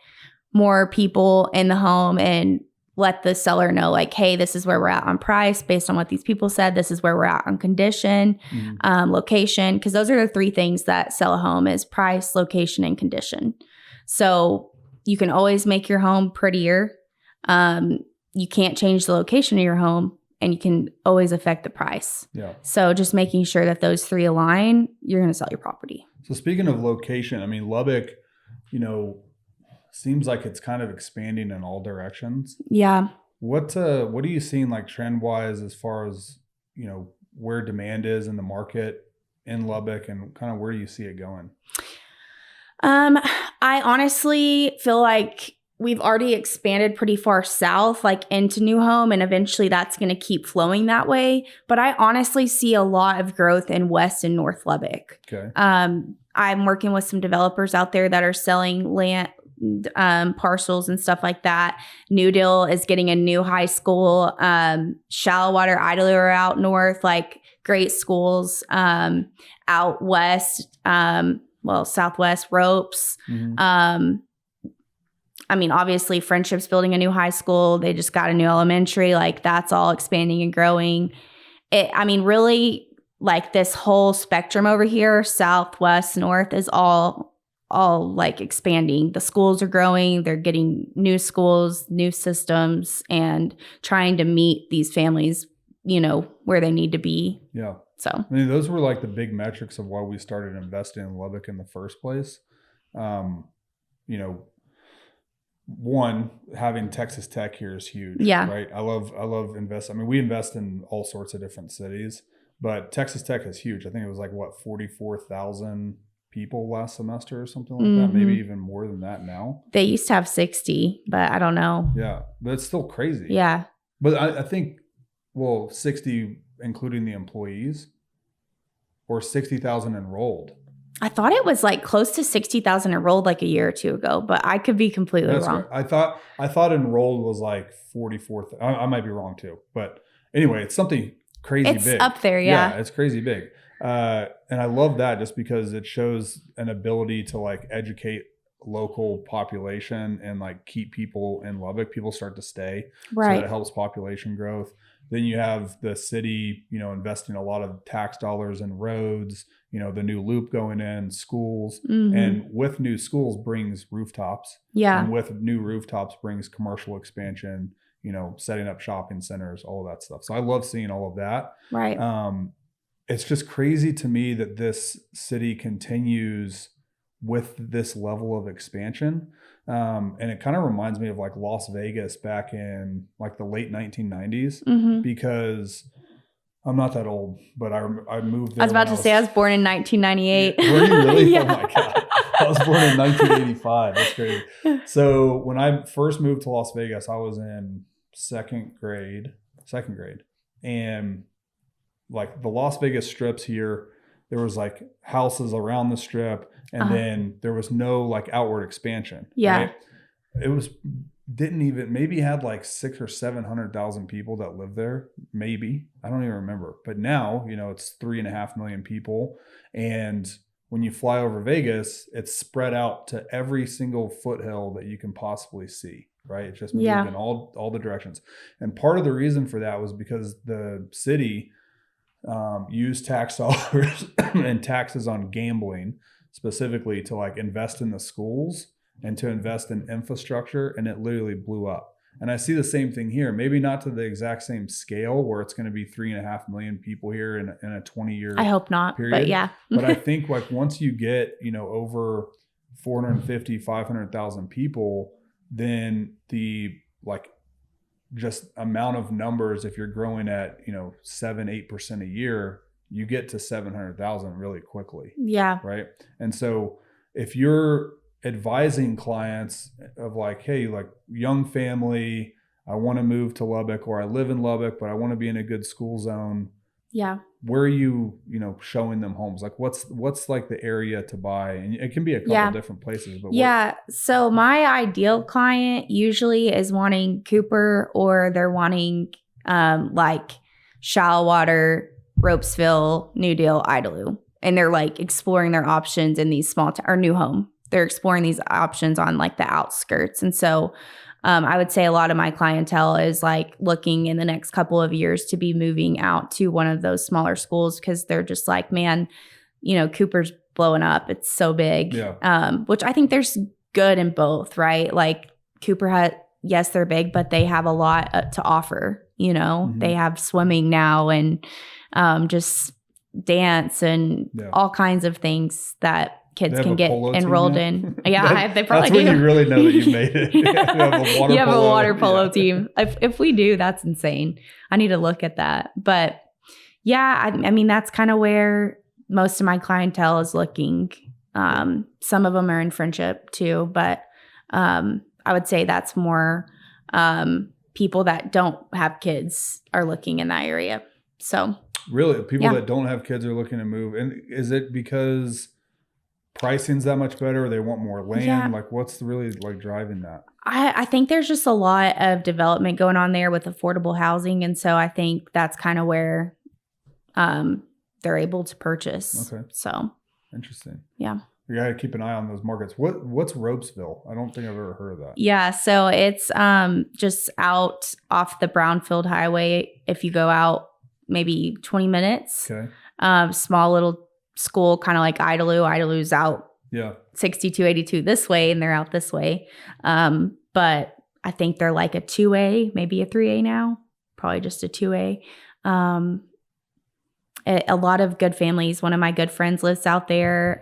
Speaker 2: more people in the home and let the seller know, like, hey, this is where we're at on price based on what these people said. This is where we're at on condition, location. Because those are the three things that sell a home: is price, location, and condition. So you can always make your home prettier. You can't change the location of your home, and you can always affect the price. Yeah. So just making sure that those three align, you're going to sell your property.
Speaker 1: So speaking of location, I mean, Lubbock, you know, seems like it's kind of expanding in all directions.
Speaker 2: Yeah.
Speaker 1: What are you seeing like trend wise as far as, you know, where demand is in the market in Lubbock, and kind of where do you see it going?
Speaker 2: I honestly feel like we've already expanded pretty far south, like into New Home, and eventually that's going to keep flowing that way. But I honestly see a lot of growth in West and North Lubbock.
Speaker 1: Okay.
Speaker 2: I'm working with some developers out there that are selling land, parcels and stuff like that. New Deal is getting a new high school. Shallow Water, Idlewild are out north, like great schools. Out west, Southwest, Ropes. I mean, obviously, Friendship's building a new high school. They just got a new elementary. Like, that's all expanding and growing. Really, like, this whole spectrum over here, south, west, north, is all like expanding. The schools are growing. They're getting new schools, new systems, and trying to meet these families, where they need to be.
Speaker 1: Yeah.
Speaker 2: So,
Speaker 1: I mean, those were like the big metrics of why we started investing in Lubbock in the first place. One, having Texas Tech here is huge.
Speaker 2: Yeah.
Speaker 1: Right. I love invest. I mean, we invest in all sorts of different cities, but Texas Tech is huge. I think it was like 44,000 people last semester or something like that. Maybe even more than that now.
Speaker 2: They used to have 60, but I don't know.
Speaker 1: Yeah. But it's still crazy.
Speaker 2: Yeah.
Speaker 1: But I think, 60 including the employees, or 60,000 enrolled.
Speaker 2: I thought it was like close to 60,000 enrolled like a year or two ago, but I could be completely wrong.
Speaker 1: Right. I thought enrolled was like 44,000. I might be wrong too, but anyway, it's something crazy big.
Speaker 2: It's up there, yeah.
Speaker 1: Yeah, it's crazy big. And I love that just because it shows an ability to like educate local population and like keep people in Lubbock. People start to stay.
Speaker 2: Right.
Speaker 1: So that helps population growth. Then you have the city, investing a lot of tax dollars in roads, the new loop going in, schools. And with new schools brings rooftops.
Speaker 2: Yeah.
Speaker 1: And with new rooftops brings commercial expansion, setting up shopping centers, all of that stuff. So I love seeing all of that.
Speaker 2: Right.
Speaker 1: It's just crazy to me that this city continues with this level of expansion. And it kind of reminds me of like Las Vegas back in like the late 1990s, because I'm not that old, but I moved there.
Speaker 2: I was about to say I was born in 1998.
Speaker 1: Were you really?
Speaker 2: Yeah.
Speaker 1: Oh my God. I was born in 1985. That's crazy. So when I first moved to Las Vegas, I was in second grade. And like the Las Vegas strips here, there was like houses around the strip, and then there was no like outward expansion.
Speaker 2: Yeah.
Speaker 1: Right? It maybe had like 600,000 or 700,000 people that lived there. Maybe. I don't even remember. But now, it's 3.5 million people. And when you fly over Vegas, it's spread out to every single foothill that you can possibly see. Right. It just moved in all the directions. And part of the reason for that was because the city use tax dollars and taxes on gambling specifically to like invest in the schools and to invest in infrastructure, and it literally blew up. And I see the same thing here, maybe not to the exact same scale where it's going to be 3.5 million people here in a 20-year
Speaker 2: I hope not,
Speaker 1: period.
Speaker 2: but yeah.
Speaker 1: But I think like once you get, over 450, 500,000 people, then the like just amount of numbers, if you're growing at 7-8% a year, you get to 700,000 really quickly.
Speaker 2: Yeah.
Speaker 1: Right. And so if you're advising clients of like, hey, like young family, I want to move to Lubbock, or I live in Lubbock, but I want to be in a good school zone.
Speaker 2: Yeah.
Speaker 1: Where are you, showing them homes? Like what's like the area to buy? And it can be a couple different places, but
Speaker 2: so my ideal client usually is wanting Cooper, or they're wanting like Shallow Water, Ropesville, New Deal, Idlewild. And they're like exploring their options in these small or New Home. They're exploring these options on like the outskirts. And so I would say a lot of my clientele is like looking in the next couple of years to be moving out to one of those smaller schools, because they're just like, man, Cooper's blowing up. It's so big.
Speaker 1: Yeah.
Speaker 2: Which I think there's good in both, right? Like Cooper yes, they're big, but they have a lot to offer. They have swimming now and just dance and all kinds of things that kids can get enrolled in. Yeah, they probably do.
Speaker 1: That's when you really know that you made it. You
Speaker 2: have a water polo team. If we do, that's insane. I need to look at that. But yeah, I mean, that's kind of where most of my clientele is looking. Some of them are in Friendship too, but I would say that's more people that don't have kids are looking in that area. So
Speaker 1: really, people that don't have kids are looking to move. And is it because pricing's that much better, or they want more land?
Speaker 2: Yeah.
Speaker 1: Like, what's really like driving that?
Speaker 2: I think there's just a lot of development going on there with affordable housing. And so I think that's kind of where they're able to purchase.
Speaker 1: Okay.
Speaker 2: So
Speaker 1: Interesting.
Speaker 2: yeah.
Speaker 1: You gotta keep an eye on those markets. What's Ropesville? I don't think I've ever heard of that.
Speaker 2: Yeah. So it's just out off the Brownfield Highway. If you go out maybe 20 minutes,
Speaker 1: Okay.
Speaker 2: Small little school, kind of like Idalou. Idaloo's out
Speaker 1: Yeah.
Speaker 2: 6282 this way, and they're out this way. But I think they're like a 2A, maybe a 3A now, probably just a 2A. A lot of good families. One of my good friends lives out there.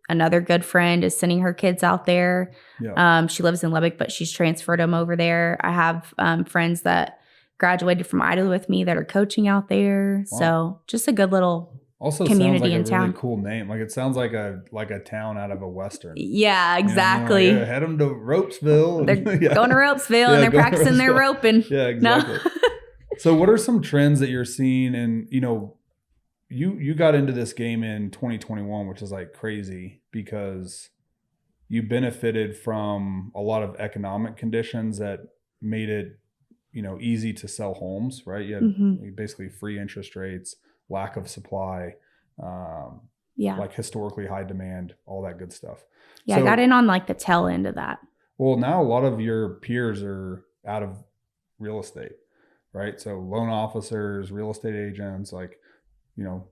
Speaker 2: Another good friend is sending her kids out there.
Speaker 1: Yeah.
Speaker 2: She lives in Lubbock, but she's transferred them over there. I have friends that graduated from Idalou with me that are coaching out there.
Speaker 1: Wow.
Speaker 2: So just a good little
Speaker 1: Also
Speaker 2: community
Speaker 1: sounds like
Speaker 2: in
Speaker 1: a
Speaker 2: town.
Speaker 1: really cool name. Like it sounds like a town out of a Western.
Speaker 2: Yeah,
Speaker 1: You know,
Speaker 2: exactly.
Speaker 1: like, yeah, head them to Ropesville.
Speaker 2: They're
Speaker 1: Yeah.
Speaker 2: going to Ropesville
Speaker 1: Yeah,
Speaker 2: and they're
Speaker 1: going to
Speaker 2: practicing their
Speaker 1: Ropesville.
Speaker 2: roping.
Speaker 1: Yeah, exactly. So what are some trends that you're seeing? And, you got into this game in 2021, which is like crazy because you benefited from a lot of economic conditions that made it, easy to sell homes, right? You had
Speaker 2: Mhm.
Speaker 1: basically free interest rates, lack of supply,
Speaker 2: Yeah.
Speaker 1: like historically high demand, all that good stuff.
Speaker 2: Yeah, I got in on like the tail end of that.
Speaker 1: Well, now a lot of your peers are out of real estate, right? So loan officers, real estate agents, like,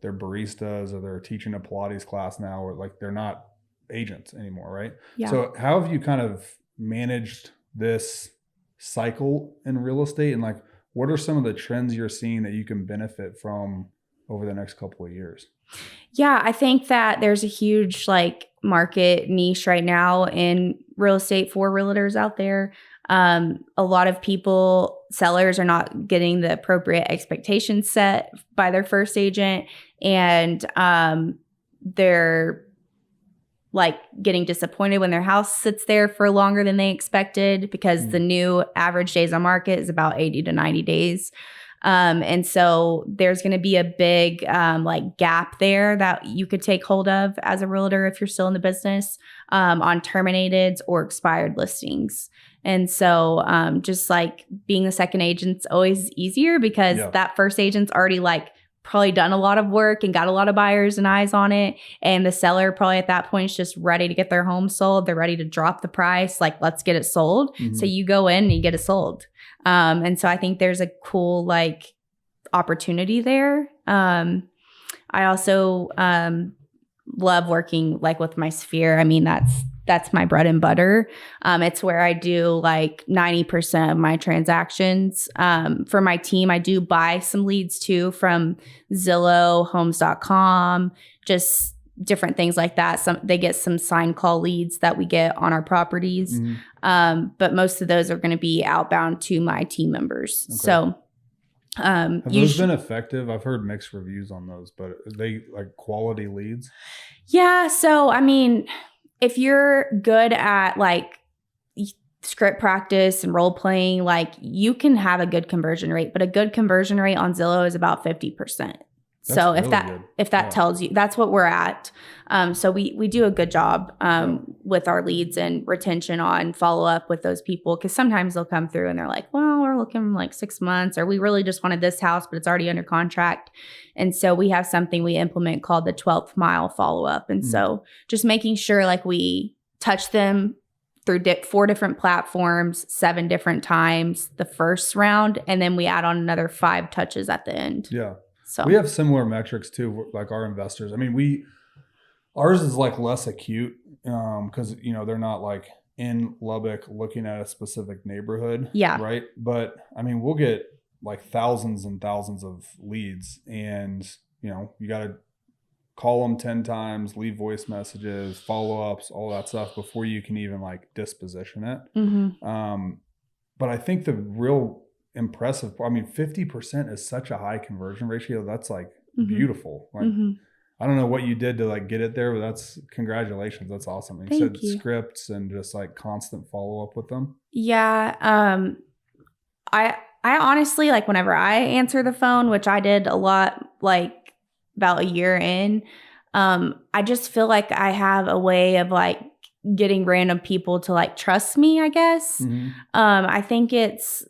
Speaker 1: they're baristas or they're teaching a Pilates class now, or like they're not agents anymore, right?
Speaker 2: Yeah.
Speaker 1: So how have you kind of managed this cycle in real estate? And like, what are some of the trends you're seeing that you can benefit from over the next couple of years?
Speaker 2: Yeah, I think that there's a huge like market niche right now in real estate for realtors out there. A lot of sellers are not getting the appropriate expectations set by their first agent, and they're like getting disappointed when their house sits there for longer than they expected because the new average days on market is about 80 to 90 days. And so there's going to be a big like gap there that you could take hold of as a realtor if you're still in the business on terminated or expired listings. And so just like being the second agent's always easier because that first agent's already like probably done a lot of work and got a lot of buyers and eyes on it. And the seller probably at that point is just ready to get their home sold. They're ready to drop the price. Like, let's get it sold.
Speaker 1: Mm-hmm.
Speaker 2: So you go in and you get it sold. And so I think there's a cool like opportunity there. I also love working like with my sphere. I mean, that's my bread and butter. It's where I do like 90% of my transactions. For my team, I do buy some leads too from Zillow, homes.com, just different things like that. They get some sign call leads that we get on our properties.
Speaker 1: Mm-hmm.
Speaker 2: But most of those are going to be outbound to my team members.
Speaker 1: Okay.
Speaker 2: So
Speaker 1: have those been effective? I've heard mixed reviews on those, but are they like quality leads?
Speaker 2: Yeah. So, I mean, if you're good at like script practice and role playing, like you can have a good conversion rate, but a good conversion rate on Zillow is about 50%. So
Speaker 1: really
Speaker 2: if that tells you, that's what we're at. So we do a good job with our leads and retention on follow up with those people, because sometimes they'll come through and they're like, well, we're looking like 6 months, or we really just wanted this house, but it's already under contract. And so we have something we implement called the 12th mile follow up. And so just making sure like we touch them through 4 different platforms, 7 different times the first round, and then we add on another 5 touches at the end.
Speaker 1: Yeah.
Speaker 2: So
Speaker 1: we have similar metrics too, like our investors. I mean, ours is like less acute because, they're not like in Lubbock looking at a specific neighborhood.
Speaker 2: Yeah.
Speaker 1: Right. But I mean, we'll get like thousands and thousands of leads, and, you got to call them 10 times, leave voice messages, follow-ups, all that stuff before you can even like disposition it.
Speaker 2: Mm-hmm.
Speaker 1: But I think the real impressive, 50% is such a high conversion ratio. That's like beautiful. Like, I don't know what you did to like get it there, but that's congratulations. That's awesome. You said scripts and just like constant follow up with them.
Speaker 2: Yeah. I honestly, like whenever I answer the phone, which I did a lot, like about a year in, I just feel like I have a way of like getting random people to like trust me, I guess. I think it's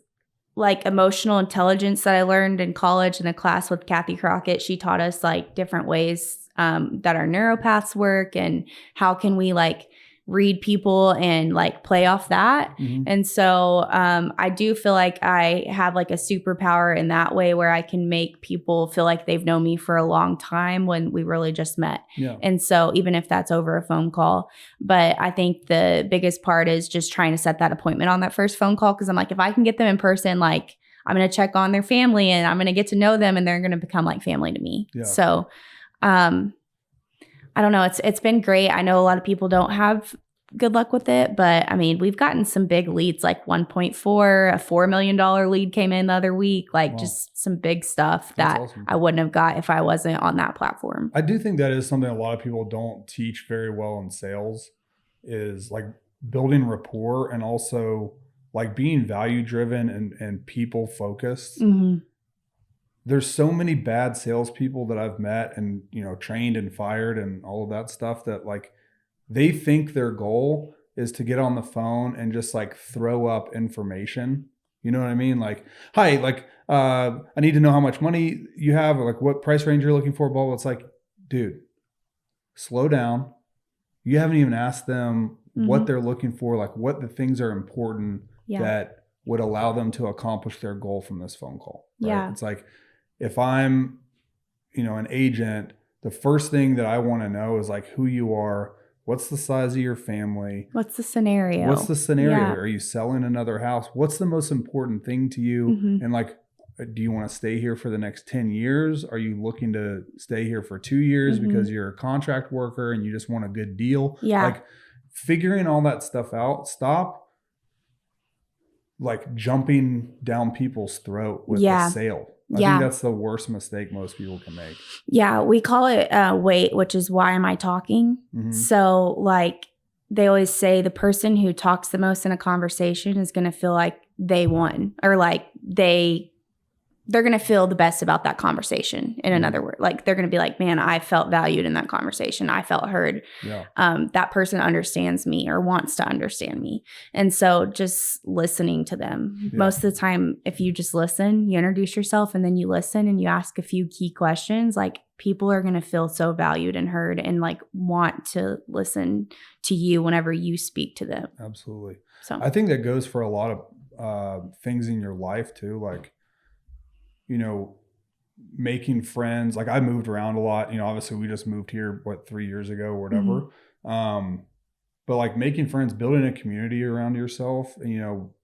Speaker 2: like emotional intelligence that I learned in college in a class with Kathy Crockett. She taught us like different ways that our neuropaths work and how can we like read people and like play off that. And so I do feel like I have like a superpower in that way where I can make people feel like they've known me for a long time when we really just met. And so even if that's over a phone call, but I think the biggest part is just trying to set that appointment on that first phone call. Cause I'm like, if I can get them in person, like I'm going to check on their family and I'm going to get to know them and they're going to become like family to me. So, I don't know. It's been great. I know a lot of people don't have good luck with it, but I mean, we've gotten some big leads, like 1.4, a $4 million lead came in the other week, like just some big stuff that awesome. I wouldn't have got if I wasn't on that platform.
Speaker 1: I do think that is something a lot of people don't teach very well in sales is like building rapport and also like being value driven and people focused. There's so many bad salespeople that I've met and, you know, trained and fired and all of that stuff that like they think their goal is to get on the phone and just like throw up information. You know what I mean? Like, hi, like, I need to know how much money you have or like what price range you're looking for, blah, blah. It's like, dude, slow down. You haven't even asked them what they're looking for, like what the things are important that would allow them to accomplish their goal from this phone call. Right? It's like, if I'm, you know, an agent, the first thing that I want to know is like who you are, what's the size of your family,
Speaker 2: what's the scenario,
Speaker 1: Are you selling another house? What's the most important thing to you? And like, do you want to stay here for the next 10 years? Are you looking to stay here for 2 years because you're a contract worker and you just want a good deal? Like figuring all that stuff out. Stop like jumping down people's throat with the sale. I think that's the worst mistake most people can make.
Speaker 2: Yeah, we call it wait, which is why am I talking? So like they always say the person who talks the most in a conversation is going to feel like they won or like they're going to feel the best about that conversation. In another word, like they're going to be like, man, I felt valued in that conversation. I felt heard. That person understands me or wants to understand me. And so just listening to them most of the time, if you just listen, you introduce yourself and then you listen and you ask a few key questions, like people are going to feel so valued and heard and like want to listen to you whenever you speak to them.
Speaker 1: Absolutely. So I think that goes for a lot of things in your life too. Like, you know, making friends. Like I moved around a lot, you know, obviously we just moved here, 3 years ago or whatever. But like making friends, building a community around yourself, and, you know,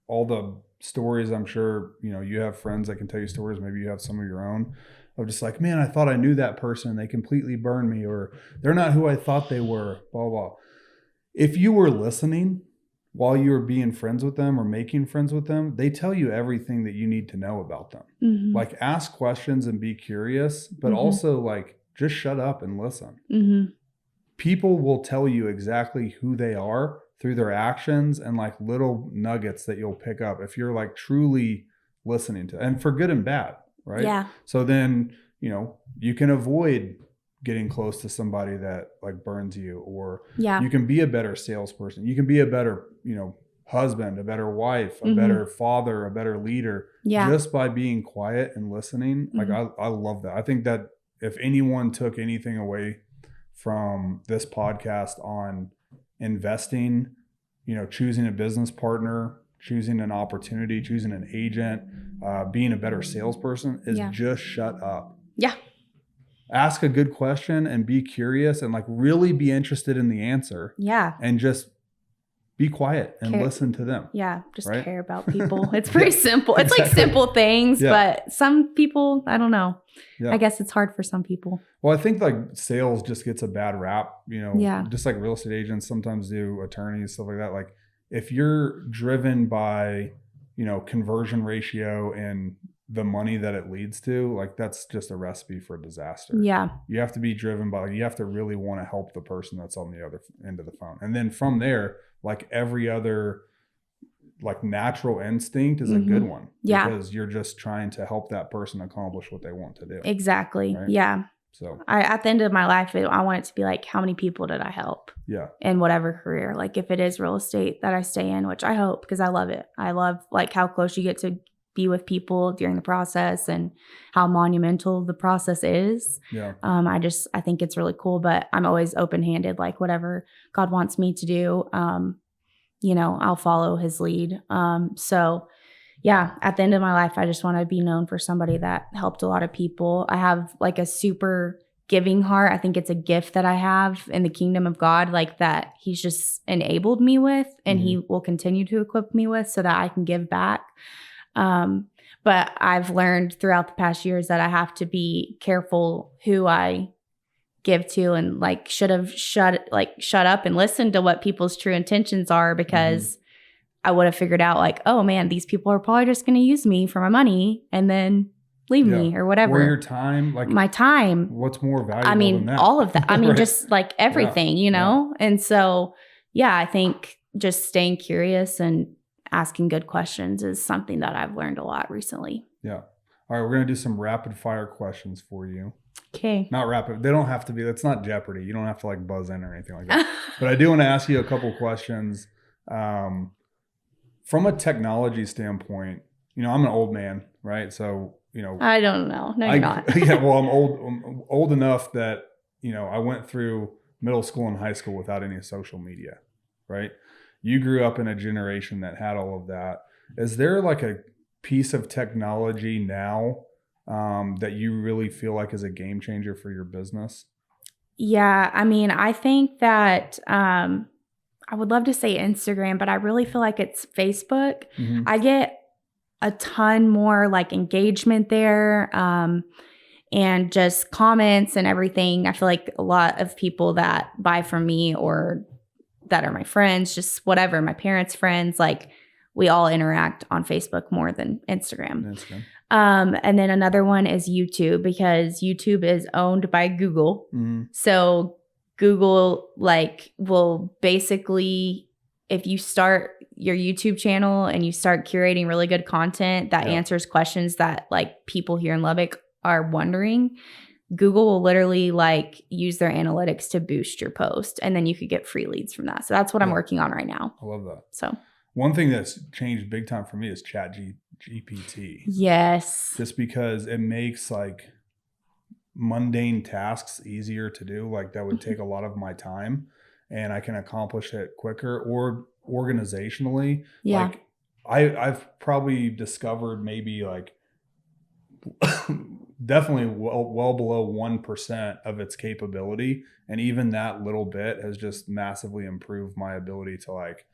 Speaker 1: all the stories, I'm sure, you know, you have friends that can tell you stories. Maybe you have some of your own of just like, man, I thought I knew that person. They completely burned me, or they're not who I thought they were, blah, blah. If you were listening while you were being friends with them or making friends with them, they tell you everything that you need to know about them. Like ask questions and be curious, but also like just shut up and listen. People will tell you exactly who they are through their actions and like little nuggets that you'll pick up if you're like truly listening to, and for good and bad, right? So then, you know, you can avoid getting close to somebody that like burns you, or you can be a better salesperson. You can be a better, you know, husband, a better wife, a better father, a better leader, just by being quiet and listening. Like I love that. I think that if anyone took anything away from this podcast on investing, you know, choosing a business partner, choosing an opportunity, choosing an agent, being a better salesperson, is just shut up. Ask a good question and be curious and like really be interested in the answer. And just be quiet and listen to them.
Speaker 2: Just care about people. It's pretty simple. It's like simple things, but some people, I don't know. I guess it's hard for some people.
Speaker 1: Well, I think like sales just gets a bad rap, you know, just like real estate agents sometimes do, attorneys, stuff like that. Like if you're driven by, you know, conversion ratio and the money that it leads to, like that's just a recipe for disaster. You have to be driven by, you have to really want to help the person that's on the other end of the phone. And then from there, like every other like natural instinct is a good one, because you're just trying to help that person accomplish what they want to do.
Speaker 2: Exactly. Right?
Speaker 1: So
Speaker 2: at the end of my life, I want it to be like, how many people did I help
Speaker 1: yeah,
Speaker 2: in whatever career? Like if it is real estate that I stay in, which I hope, because I love it. I love like how close you get to be with people during the process and how monumental the process is.
Speaker 1: yeah.
Speaker 2: I think it's really cool, but I'm always open-handed, like whatever God wants me to do, I'll follow his lead. So yeah, at the end of my life, I just want to be known for somebody that helped a lot of people. I have like a super giving heart. I think it's a gift that I have in the kingdom of God, like that he's just enabled me with, and he will continue to equip me with so that I can give back. But I've learned throughout the past years that I have to be careful who I give to, and like should have shut up and listened to what people's true intentions are, because I would have figured out like, oh man, these people are probably just going to use me for my money and then leave me or whatever.
Speaker 1: Or your time, like
Speaker 2: my time.
Speaker 1: What's more valuable than that?
Speaker 2: All of that. I mean,
Speaker 1: Right.
Speaker 2: just like everything, And so, yeah, I think just staying curious and asking good questions is something that I've learned a lot recently.
Speaker 1: Yeah. All right, we're going to do some rapid fire questions for you.
Speaker 2: Okay.
Speaker 1: Not rapid. They don't have to be. That's not Jeopardy. You don't have to like buzz in or anything like that. But I do want to ask you a couple questions. From a technology standpoint, I'm an old man, right? So,
Speaker 2: I don't know. No, you're not.
Speaker 1: Yeah, well, I'm old enough that, I went through middle school and high school without any social media, right? You grew up in a generation that had all of that. Is there like a piece of technology now that you really feel like is a game changer for your business?
Speaker 2: Yeah, I mean, I think that I would love to say Instagram, but I really feel like it's Facebook.
Speaker 1: Mm-hmm.
Speaker 2: I get a ton more like engagement there and just comments and everything. I feel like a lot of people that buy from me or that are my friends, just whatever, my parents' friends, like we all interact on Facebook more than Instagram. And then another one is YouTube, because YouTube is owned by Google.
Speaker 1: Mm-hmm.
Speaker 2: So Google will basically, if you start your YouTube channel and you start curating really good content that answers questions that like people here in Lubbock are wondering, Google will literally use their analytics to boost your post, and then you could get free leads from that. So that's what I'm working on right now.
Speaker 1: I love that.
Speaker 2: So
Speaker 1: one thing that's changed big time for me is GPT.
Speaker 2: Yes.
Speaker 1: Just because it makes like mundane tasks easier to do, like that would take a lot of my time and I can accomplish it quicker. Or organizationally, like I've probably discovered maybe like definitely well below 1% of its capability, and even that little bit has just massively improved my ability to like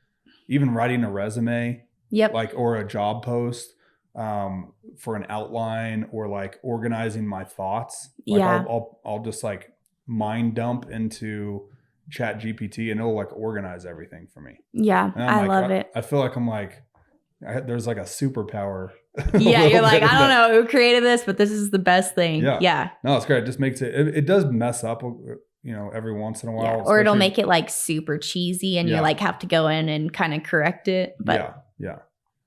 Speaker 1: even writing a resume, like, or a job post for an outline, or like organizing my thoughts. Like I'll just like mind dump into Chat GPT and it'll like organize everything for me.
Speaker 2: Yeah, I love it.
Speaker 1: I feel like I'm like, there's like a superpower.
Speaker 2: Yeah, you're like, I don't know who created this, but this is the best thing. Yeah.
Speaker 1: No, it's great. It just makes it does mess up, every once in a while.
Speaker 2: Yeah. Or it'll make it like super cheesy and you like have to go in and kind of correct it. But
Speaker 1: yeah.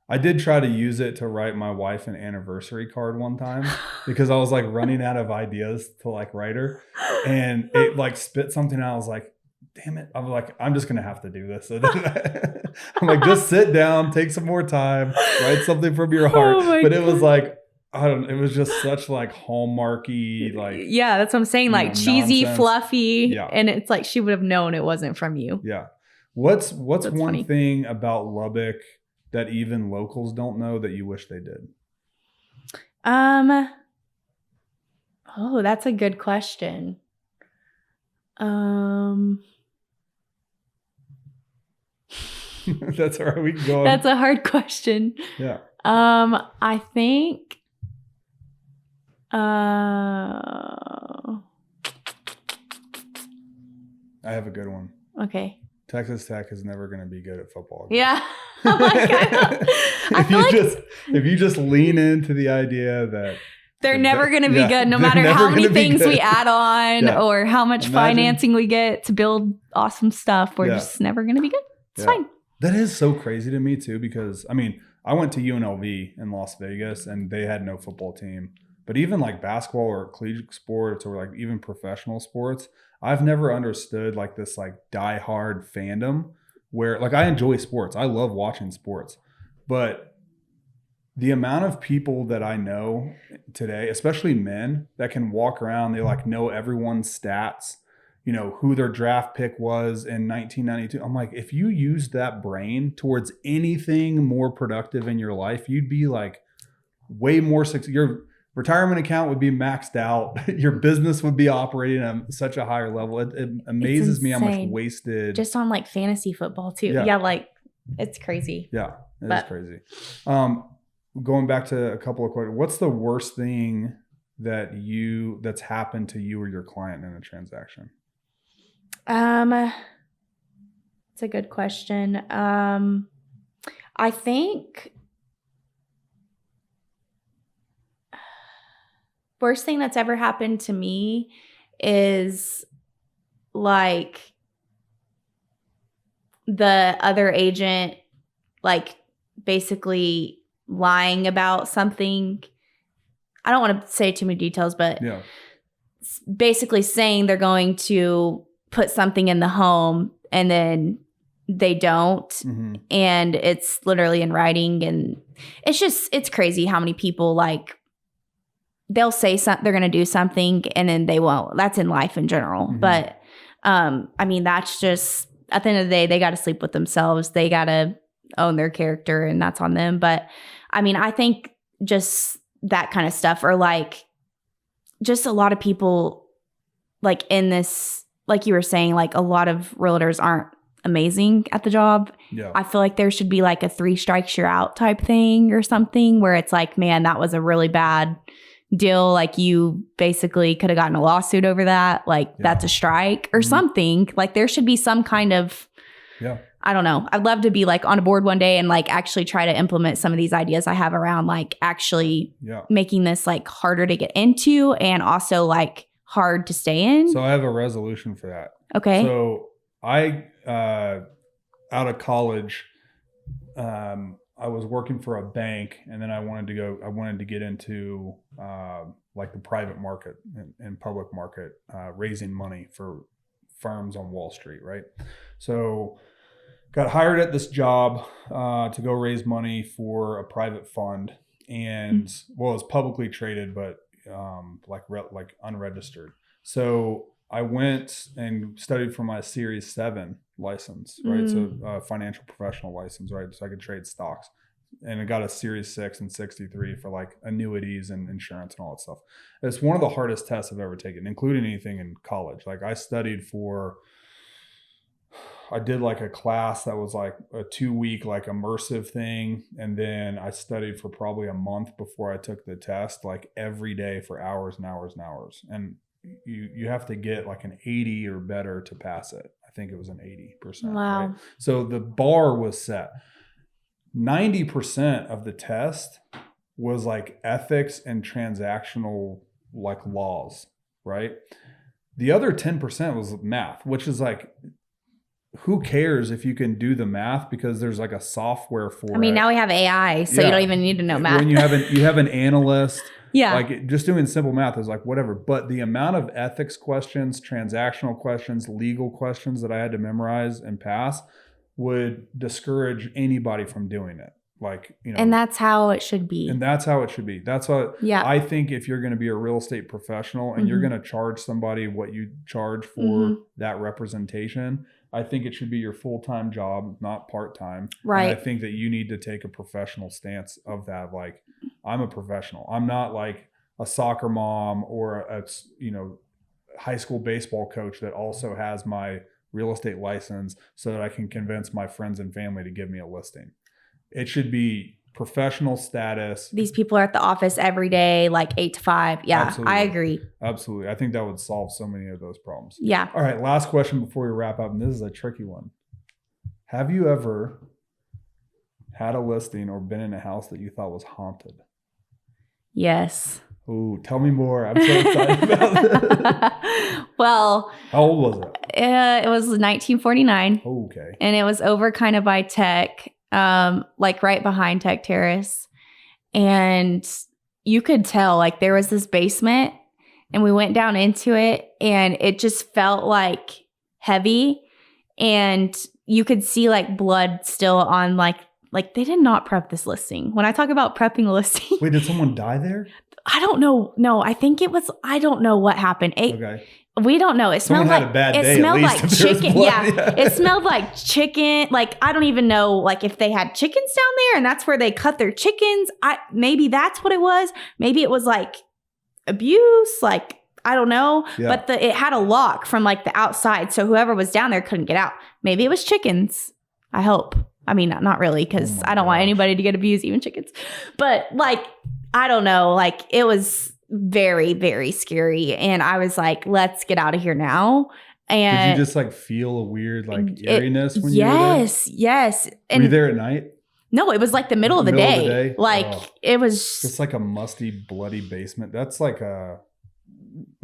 Speaker 1: I did try to use it to write my wife an anniversary card one time because I was like running out of ideas to like write her, and it like spit something out. I was like, damn it. I'm like, I'm just going to have to do this. I'm like, just sit down, take some more time, write something from your heart. But it was like, it was just such like hallmarky, like.
Speaker 2: Yeah, that's what I'm saying. Like cheesy,
Speaker 1: nonsense.
Speaker 2: fluffy.
Speaker 1: Yeah.
Speaker 2: And it's like, she would have known it wasn't from you.
Speaker 1: Yeah. What's one
Speaker 2: funny
Speaker 1: thing about Lubbock that even locals don't know that you wish they did?
Speaker 2: Oh, that's a good question.
Speaker 1: That's all right. We can go on.
Speaker 2: That's a hard question.
Speaker 1: Yeah.
Speaker 2: I think
Speaker 1: I have a good one.
Speaker 2: Okay.
Speaker 1: Texas Tech is never going to be good at football.
Speaker 2: Yeah.
Speaker 1: If you just lean into the idea that
Speaker 2: they're never going to be good, no matter how many things we add on or how much financing we get to build awesome stuff, we're just never going to be good. It's fine.
Speaker 1: That is so crazy to me too, because I mean, I went to UNLV in Las Vegas and they had no football team. But even like basketball or collegiate sports or like even professional sports, I've never understood like this like diehard fandom where like I enjoy sports. I love watching sports. But the amount of people that I know today, especially men, that can walk around, they like know everyone's stats, you know, who their draft pick was in 1992. I'm like, if you used that brain towards anything more productive in your life, you'd be like way more successful. Your retirement account would be maxed out. Your business would be operating at such a higher level. It amazes me how much wasted.
Speaker 2: Just on like fantasy football too.
Speaker 1: Yeah.
Speaker 2: Yeah, like it's crazy.
Speaker 1: Yeah, it is crazy. Going back to a couple of questions, what's the worst thing that's happened to you or your client in a transaction?
Speaker 2: It's a good question. I think worst thing that's ever happened to me is like the other agent like basically lying about something. I don't want to say too many details, but
Speaker 1: yeah,
Speaker 2: basically saying they're going to put something in the home and then they don't.
Speaker 1: Mm-hmm.
Speaker 2: And it's literally in writing. And it's crazy how many people like they'll say they're going to do something and then they won't. That's in life in general.
Speaker 1: Mm-hmm.
Speaker 2: But I mean, that's just at the end of the day, they got to sleep with themselves. They got to own their character and that's on them. But I mean, I think just that kind of stuff, or like just a lot of people like in this, like you were saying, like a lot of realtors aren't amazing at the job.
Speaker 1: Yeah.
Speaker 2: I feel like there should be like a 3 strikes you're out type thing or something where it's like, man, that was a really bad deal. Like you basically could have gotten a lawsuit over that. Like that's a strike or something. Like there should be some kind of, I don't know. I'd love to be like on a board one day and like actually try to implement some of these ideas I have around like actually making this like harder to get into and also like hard to stay in.
Speaker 1: So I have a resolution for that.
Speaker 2: Okay.
Speaker 1: So I, out of college, I was working for a bank and then I wanted to get into, like the private market and public market, raising money for firms on Wall Street. Right. So got hired at this job, to go raise money for a private fund and well, it's publicly traded, but, like unregistered. So I went and studied for my Series 7 license, right? So financial professional license, right? So I could trade stocks. And I got a Series 6 and 63 for like annuities and insurance and all that stuff. It's one of the hardest tests I've ever taken, including anything in college. Like I did like a class that was like a 2-week like immersive thing. And then I studied for probably a month before I took the test, like every day for hours and hours and hours. And you have to get like an 80 or better to pass it. I think it was an 80%.
Speaker 2: Wow.
Speaker 1: Right? So the bar was set. 90% of the test was like ethics and transactional like laws, right? The other 10% was math, which is like, who cares if you can do the math because there's like a software for it.
Speaker 2: I mean, now we have AI, so you don't even need to know math.
Speaker 1: When you have an analyst,
Speaker 2: yeah,
Speaker 1: like just doing simple math is like whatever. But the amount of ethics questions, transactional questions, legal questions that I had to memorize and pass would discourage anybody from doing it. Like, you know,
Speaker 2: and that's how it should be.
Speaker 1: And that's how it should be. That's what I think if you're going to be a real estate professional and you're going to charge somebody what you charge for that representation, I think it should be your full-time job, not part-time.
Speaker 2: Right.
Speaker 1: And I think that you need to take a professional stance of that. Like, I'm a professional. I'm not like a soccer mom or a high school baseball coach that also has my real estate license so that I can convince my friends and family to give me a listing. It should be professional status.
Speaker 2: These people are at the office every day, like 8 to 5. Yeah, absolutely. I agree.
Speaker 1: Absolutely. I think that would solve so many of those problems.
Speaker 2: Yeah.
Speaker 1: All right. Last question before we wrap up. And this is a tricky one. Have you ever had a listing or been in a house that you thought was haunted?
Speaker 2: Yes.
Speaker 1: Ooh, tell me more. I'm so excited about this.
Speaker 2: Well,
Speaker 1: how old was it?
Speaker 2: It was 1949.
Speaker 1: Okay.
Speaker 2: And it was over kind of by Tech, like right behind Tech Terrace. And you could tell like there was this basement and we went down into it and it just felt like heavy and you could see like blood still on like they did not prep this listing. When I talk about prepping a listing.
Speaker 1: Wait, did someone die there?
Speaker 2: I don't know. No, I think it was, I don't know what happened.
Speaker 1: Okay.
Speaker 2: We don't know. It smelled
Speaker 1: Someone
Speaker 2: like
Speaker 1: had a bad day,
Speaker 2: it smelled
Speaker 1: at least,
Speaker 2: like
Speaker 1: if there was
Speaker 2: chicken.
Speaker 1: blood.
Speaker 2: Yeah. It smelled like chicken. Like I don't even know like if they had chickens down there and that's where they cut their chickens. Maybe that's what it was. Maybe it was like abuse, like I don't know.
Speaker 1: Yeah.
Speaker 2: But it had a lock from like the outside, so whoever was down there couldn't get out. Maybe it was chickens. I hope. I mean, not really, because I don't want anybody to get abused, even chickens. But like, I don't know. Like it was very, very scary. And I was like, let's get out of here now. And
Speaker 1: did you just like feel a weird like eeriness when you were there?
Speaker 2: Yes. And
Speaker 1: were you there at night?
Speaker 2: no, it was like the middle of the day. Like it was
Speaker 1: just like a musty, bloody basement. That's like a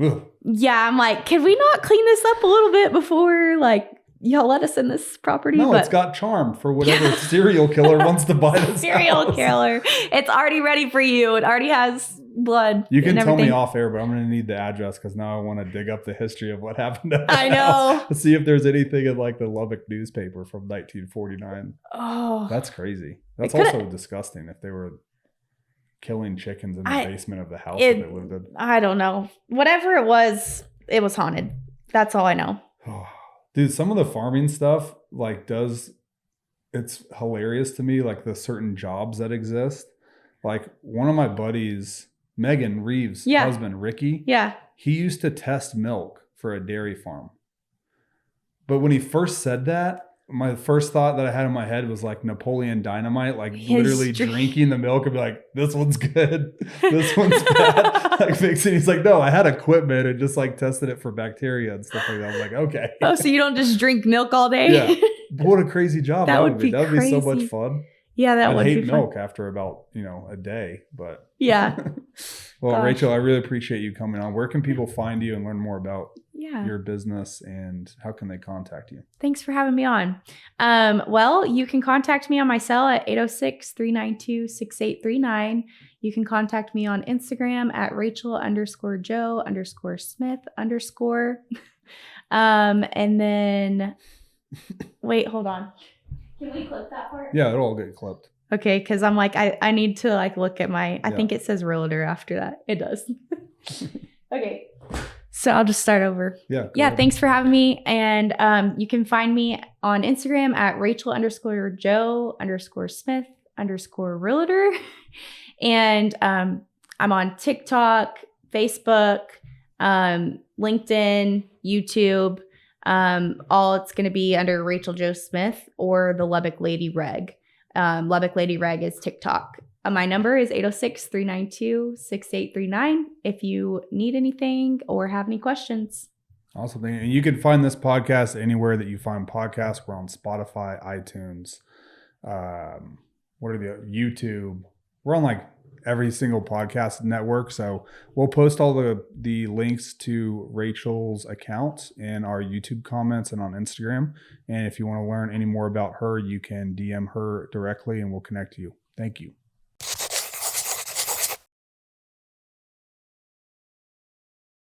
Speaker 1: ugh.
Speaker 2: Yeah, I'm like, can we not clean this up a little bit before like y'all let us in this property?
Speaker 1: No, it's got charm for whatever serial killer wants to buy this
Speaker 2: serial
Speaker 1: house.
Speaker 2: killer. It's already ready for you. It already has blood.
Speaker 1: You can
Speaker 2: and
Speaker 1: tell me
Speaker 2: everything.
Speaker 1: off air, but I'm going to need the address because now I want to dig up the history of what happened to that
Speaker 2: I know.
Speaker 1: house to see if there's anything in like the Lubbock newspaper from 1949.
Speaker 2: Oh,
Speaker 1: That's crazy. That's
Speaker 2: It
Speaker 1: also disgusting if they were killing chickens in the basement of the house that they lived in.
Speaker 2: I don't know. Whatever it was haunted. That's all I know.
Speaker 1: Dude, some of the farming stuff like it's hilarious to me, like the certain jobs that exist. Like one of my buddies, Megan Reeves' husband, Ricky, he used to test milk for a dairy farm. But when he first said that, my first thought that I had in my head was like Napoleon Dynamite, like literally drinking the milk and be like, this one's good, this one's bad. Like fixing. He's like, no, I had equipment and just like tested it for bacteria and stuff like that. I'm like, okay.
Speaker 2: Oh, so you don't just drink milk all day?
Speaker 1: Yeah. But what a crazy job that would be. That would be so much fun.
Speaker 2: Yeah, that would be fun.
Speaker 1: I'd hate milk after about, a day, but.
Speaker 2: Yeah.
Speaker 1: Well,
Speaker 2: Gosh.
Speaker 1: Rachel, I really appreciate you coming on. Where can people find you and learn more about your business and how can they contact you?
Speaker 2: Thanks for having me on. Well, you can contact me on my cell at 806-392-6839. You can contact me on Instagram at Rachel_Jo_Smith_. And then, wait, hold on. Can we clip that part?
Speaker 1: Yeah, it'll all get clipped.
Speaker 2: Okay, because I'm like, I need to like look at my, I think it says realtor after that. It does. Okay. So I'll just start over.
Speaker 1: Yeah.
Speaker 2: Yeah. Thanks for having me. And you can find me on Instagram at Rachel_Jo_Smith_realtor. And I'm on TikTok, Facebook, LinkedIn, YouTube. All it's going to be under Rachel Jo Smith or the Lubbock Lady Reg. Lubbock Lady Reg is TikTok. My number is 806-392-6839 if you need anything or have any questions.
Speaker 1: Awesome. And you can find this podcast anywhere that you find podcasts. We're on Spotify, iTunes, YouTube. We're on like every single podcast network. So we'll post all the links to Rachel's accounts in our YouTube comments and on Instagram. And if you want to learn any more about her, you can DM her directly and we'll connect you. Thank you.